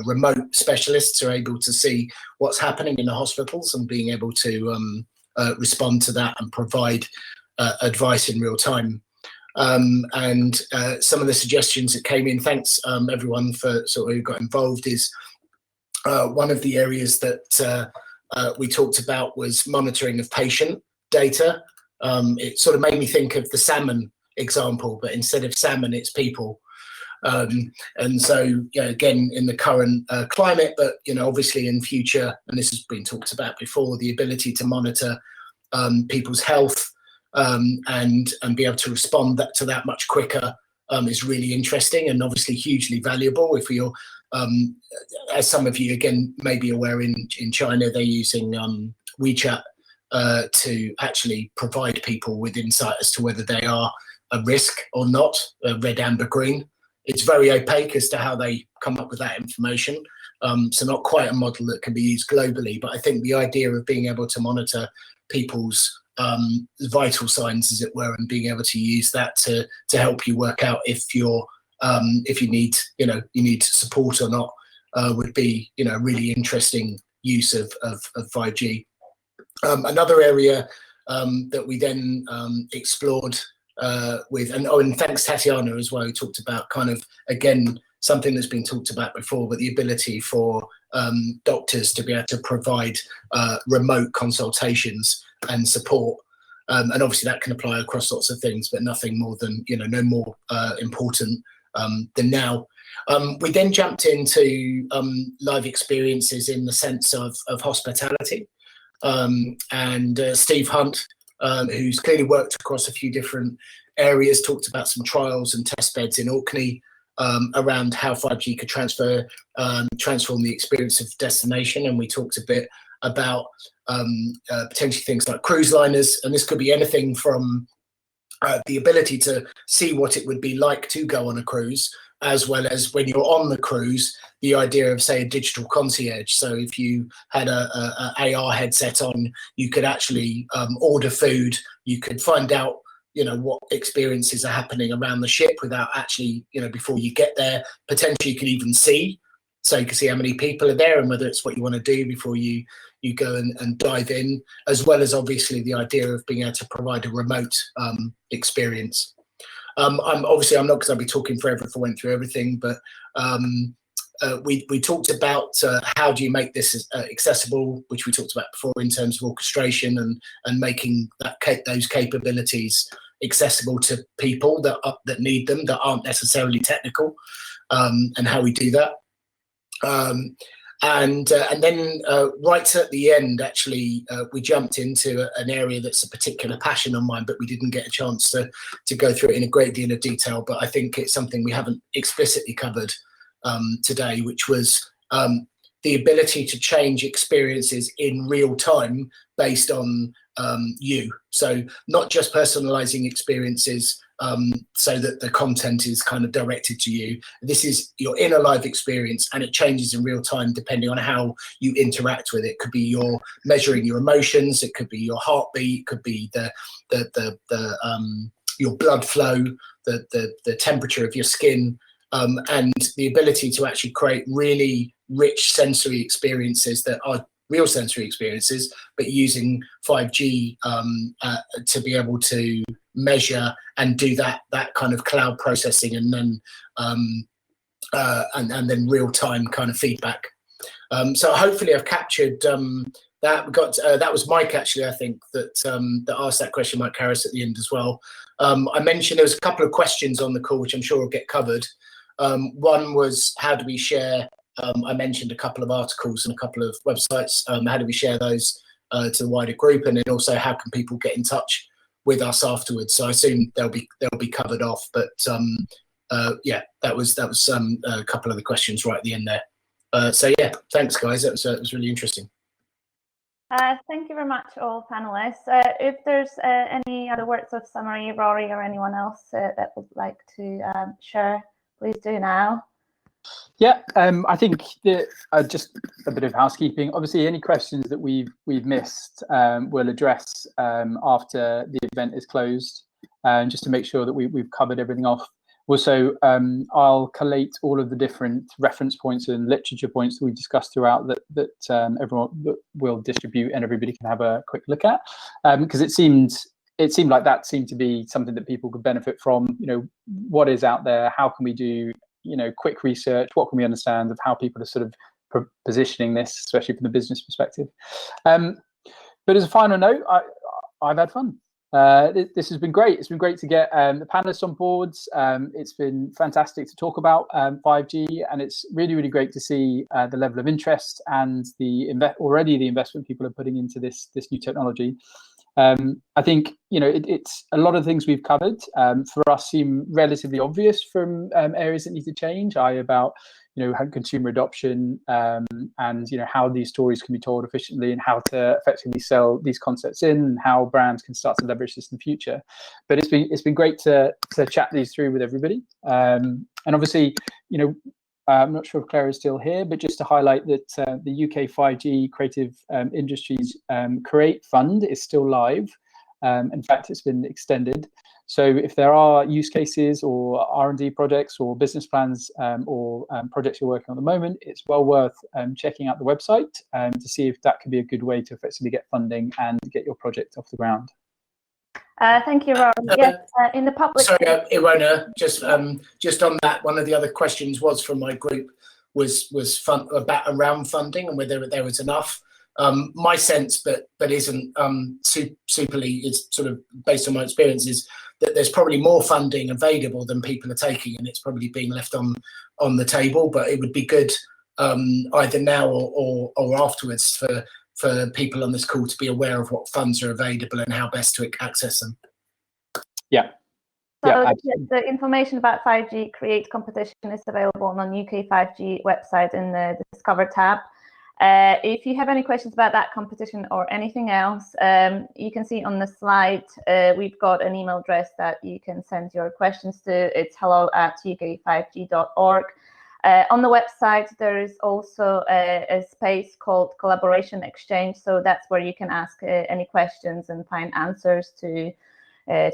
remote specialists are able to see what's happening in the hospitals and being able to respond to that and provide advice in real time. And some of the suggestions that came in, thanks everyone for who got involved, is one of the areas that we talked about was monitoring of patient data. It sort of made me think of the salmon example, but instead of salmon, it's people. And so, again, in the current climate, but obviously in future, and this has been talked about before, the ability to monitor people's health and be able to respond to that much quicker is really interesting and obviously hugely valuable. If you're, as some of you again may be aware, in China they're using WeChat to actually provide people with insight as to whether they are a risk or not, red, amber, green. It's very opaque as to how they come up with that information. So not quite a model that can be used globally, but I think the idea of being able to monitor people's vital signs, as it were, and being able to use that to help you work out if you need support or not would be really interesting use of 5G. Another area that we then explored and thanks Tatiana as well, who talked about kind of, again, something that's been talked about before, but the ability for doctors to be able to provide remote consultations and support. And obviously that can apply across lots of things, but nothing more than, no more important than now. We then jumped into live experiences in the sense of hospitality. And Steve Hunt, who's clearly worked across a few different areas, talked about some trials and test beds in Orkney around how 5G could transform the experience of destination, and we talked a bit about potentially things like cruise liners, and this could be anything from the ability to see what it would be like to go on a cruise, as well as when you're on the cruise, the idea of, say, a digital concierge. So if you had a AR headset on, you could actually order food, you could find out, you know, what experiences are happening around the ship without actually, you know, before you get there. Potentially you could even see, so you can see how many people are there and whether it's what you want to do before you go and dive in, as well as obviously the idea of being able to provide a remote experience. I'm not, because I'll be talking forever if I went through everything, but we talked about how do you make this accessible, which we talked about before in terms of orchestration and making those capabilities accessible to people that need them, that aren't necessarily technical, and how we do that. And then right at the end, actually, we jumped into an area that's a particular passion of mine, but we didn't get a chance to go through it in a great deal of detail. But I think it's something we haven't explicitly covered today, which was the ability to change experiences in real time based on you. So not just personalizing experiences so that the content is kind of directed to you. This is your inner live experience, and it changes in real time depending on how you interact with it. It could be you're measuring your emotions, it could be your heartbeat, it could be your blood flow, the temperature of your skin, and the ability to actually create really rich sensory experiences that are real sensory experiences, but using 5G to be able to measure and do that kind of cloud processing, and then real time kind of feedback. So hopefully I've captured that. We got that was Mike actually, I think, that asked that question, Mike Harris, at the end as well. I mentioned there was a couple of questions on the call which I'm sure will get covered. One was, how do we share? I mentioned a couple of articles and a couple of websites. How do we share those to the wider group? And then also, how can people get in touch with us afterwards? So I assume they'll be covered off. But yeah, that was a couple of the questions right at the end there. So yeah, thanks guys. That was really interesting. Thank you very much, all panelists. If there's any other words of summary, Rory or anyone else that would like to share, please do now. Yeah, I think that just a bit of housekeeping. Obviously, any questions that we've missed, we'll address after the event is closed, just to make sure that we've covered everything off. Also, I'll collate all of the different reference points and literature points that we've discussed throughout that everyone will distribute and everybody can have a quick look at, because it seemed like that seemed to be something that people could benefit from. You know, what is out there? How can we do, you know, quick research? What can we understand of how people are sort of positioning this, especially from the business perspective? But as a final note, I've had fun. This has been great. It's been great to get the panelists on board. It's been fantastic to talk about 5G, and it's really, really great to see the level of interest and the investment people are putting into this new technology. I think, you know, it's a lot of things we've covered for us seem relatively obvious from areas that need to change, about, you know, how consumer adoption and, you know, how these stories can be told efficiently and how to effectively sell these concepts in, and how brands can start to leverage this in the future. But it's been great to chat these through with everybody. And obviously, you know, I'm not sure if Claire is still here, but just to highlight that the UK5G Creative Industries Create Fund is still live. In fact, it's been extended. So if there are use cases or R&D projects or business plans or projects you're working on at the moment, it's well worth checking out the website to see if that could be a good way to effectively get funding and get your project off the ground. Thank you, Rory. Yes, in the public. Sorry, Irona, just on that, one of the other questions was from my group was around funding and whether there was enough. My sense, but isn't superly, it's sort of based on my experience, is that there's probably more funding available than people are taking, and it's probably being left on the table. But it would be good either now or afterwards for people on this call to be aware of what funds are available and how best to access them. Yeah. So the information about 5G Create competition is available on UK5G website in the Discover tab. If you have any questions about that competition or anything else, you can see on the slide, we've got an email address that you can send your questions to. It's hello@uk5g.org. On the website, there is also a space called Collaboration Exchange. So that's where you can ask any questions and find answers to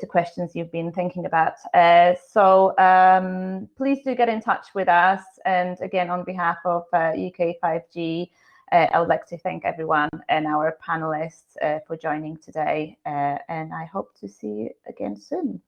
questions you've been thinking about. So please do get in touch with us. And again, on behalf of UK5G, I would like to thank everyone and our panelists for joining today. And I hope to see you again soon.